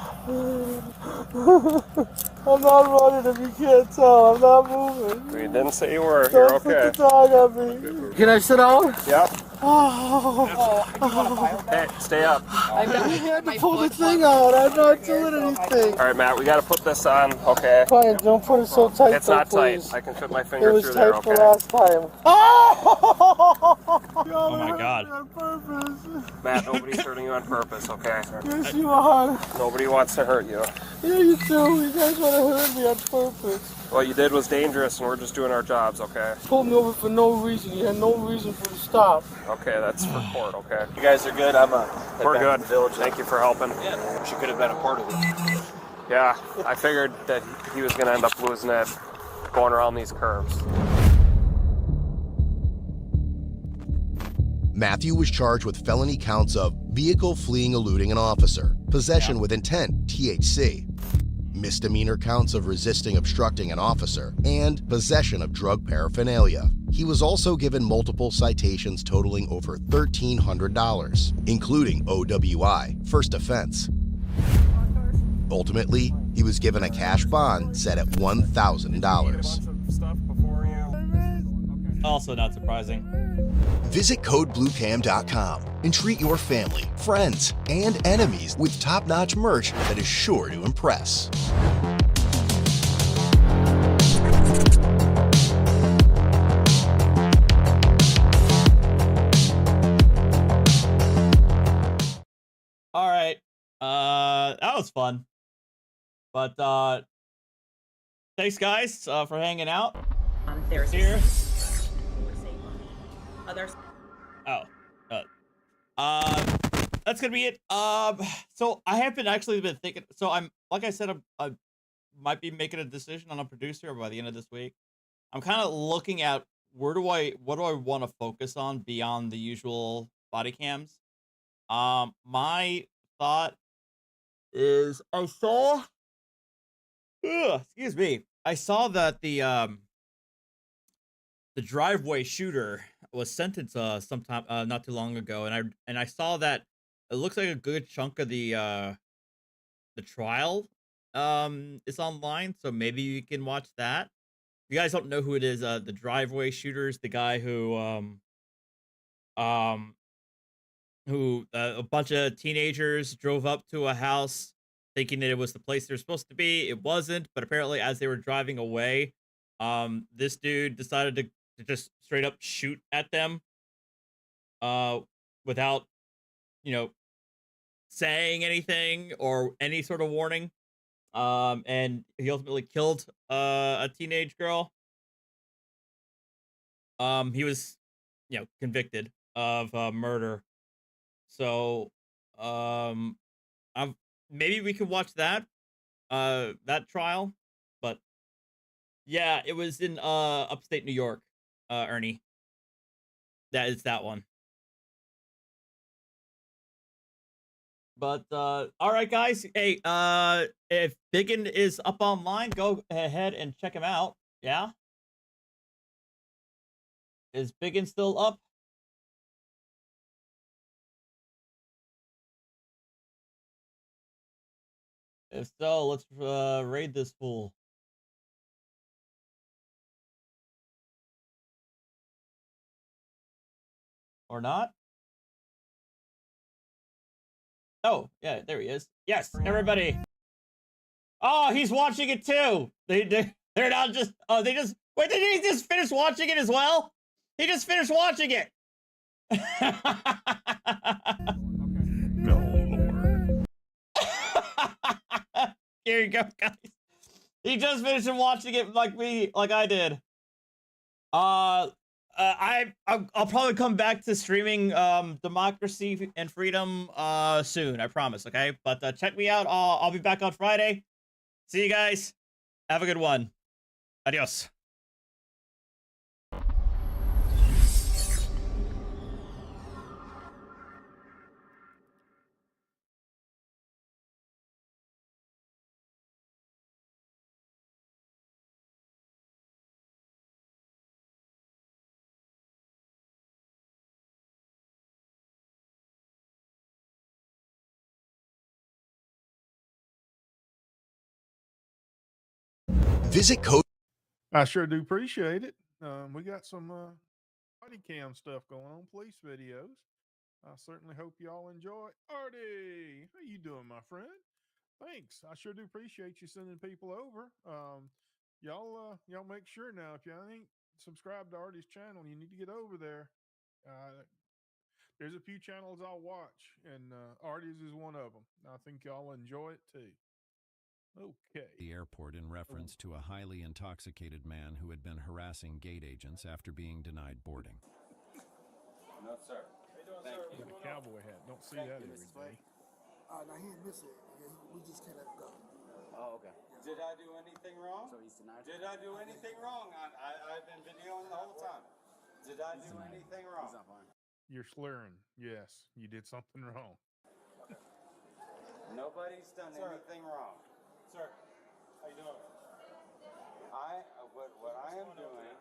Speaker 7: I'm not running if you can't tell. I'm not moving.
Speaker 1: We didn't say you were. You're
Speaker 7: Don't
Speaker 1: okay.
Speaker 7: put the dog on me. Can I sit down?
Speaker 1: Yep.
Speaker 7: Oh.
Speaker 1: Hey, stay up.
Speaker 7: I had to pull the thing out. I'm not doing anything.
Speaker 1: All right, Matt, we got to put this on, okay?
Speaker 7: Fine, don't put it so tight.
Speaker 1: It's
Speaker 7: though,
Speaker 1: not
Speaker 7: please.
Speaker 1: tight. I can fit my
Speaker 7: It
Speaker 1: finger
Speaker 7: was
Speaker 1: through
Speaker 7: tight
Speaker 1: there,
Speaker 7: for
Speaker 1: okay?
Speaker 7: last time.
Speaker 4: Oh my god.
Speaker 1: Matt, nobody's hurting you on purpose, okay?
Speaker 7: Yes, you are.
Speaker 1: Nobody wants to hurt you.
Speaker 7: Yeah, you do. You guys want to hurt me on purpose.
Speaker 1: What you did was dangerous, and we're just doing our jobs, okay?
Speaker 7: Pulled me over for no reason. You had no reason for the stop.
Speaker 1: Okay, that's for court, okay?
Speaker 20: You guys are good.
Speaker 1: We're good. Thank you for helping.
Speaker 20: Yeah. She could have been a part of it.
Speaker 1: Yeah, I figured that he was going to end up losing it going around these curves.
Speaker 2: Matthew was charged with felony counts of vehicle fleeing eluding an officer, possession with intent, THC, misdemeanor counts of resisting obstructing an officer, and possession of drug paraphernalia. He was also given multiple citations totaling over $1,300, including OWI, first offense. Ultimately, he was given a cash bond set at $1,000.
Speaker 4: Also not surprising.
Speaker 2: Visit CodeBlueCam.com and treat your family, friends, and enemies with top-notch merch that is sure to impress.
Speaker 4: All right. That was fun. But thanks guys for hanging out.
Speaker 8: There's
Speaker 4: here.
Speaker 8: Others.
Speaker 4: That's gonna be it. So I have actually been thinking. So I'm like I said, I might be making a decision on a producer by the end of this week. I'm kind of looking at what do I want to focus on beyond the usual body cams. My thought is I saw Ugh, excuse me. I saw that the driveway shooter was sentenced sometime not too long ago, and I saw that it looks like a good chunk of the trial is online, so maybe you can watch that. If you guys don't know who it is, the driveway shooter is the guy um who a bunch of teenagers drove up to a house thinking that it was the place they're supposed to be. It wasn't, but apparently as they were driving away, this dude decided to just straight up shoot at them without, you know, saying anything or any sort of warning. And he ultimately killed a teenage girl. He was, you know, convicted of murder. So, I'm maybe we could watch that trial. But yeah, it was in upstate New York, Ernie. That is that one. But all right, guys. Hey, if Biggin is up online, go ahead and check him out. Yeah. Is Biggin still up? If so, let's raid this fool. Or not? Oh, yeah, there he is. Yes, everybody. Oh, he's watching it too. They're not just. Oh, they just. Wait, did he just finish watching it as well? He just finished watching it. Here you go, guys. He just finished watching it like I did. I'll probably come back to streaming Democracy and Freedom soon, I promise, okay? But check me out. I'll be back on Friday. See you guys. Have a good one. Adios.
Speaker 2: Visit code.
Speaker 8: I sure do appreciate it. We got some body cam stuff going on, police videos. I certainly hope y'all enjoy. Artie, how you doing, my friend? Thanks. I sure do appreciate you sending people over. Y'all make sure now if y'all ain't subscribed to Artie's channel, you need to get over there. There's a few channels I'll watch, and Artie's is one of them. I think y'all enjoy it too. Okay.
Speaker 11: The airport in reference to a highly intoxicated man who had been harassing gate agents after being denied boarding.
Speaker 12: No, sir. Thank you.
Speaker 8: Got a cowboy hat. Don't see that every day.
Speaker 12: No, he didn't miss it. We just can't let him go. Oh, okay. Did I do anything wrong? So he's denied. Did I do anything wrong? I've been videoing the whole time. Did I do anything wrong? He's not fine.
Speaker 8: You're slurring. Yes, you did something wrong.
Speaker 12: Nobody's done anything wrong. Sir, how you doing? What I am doing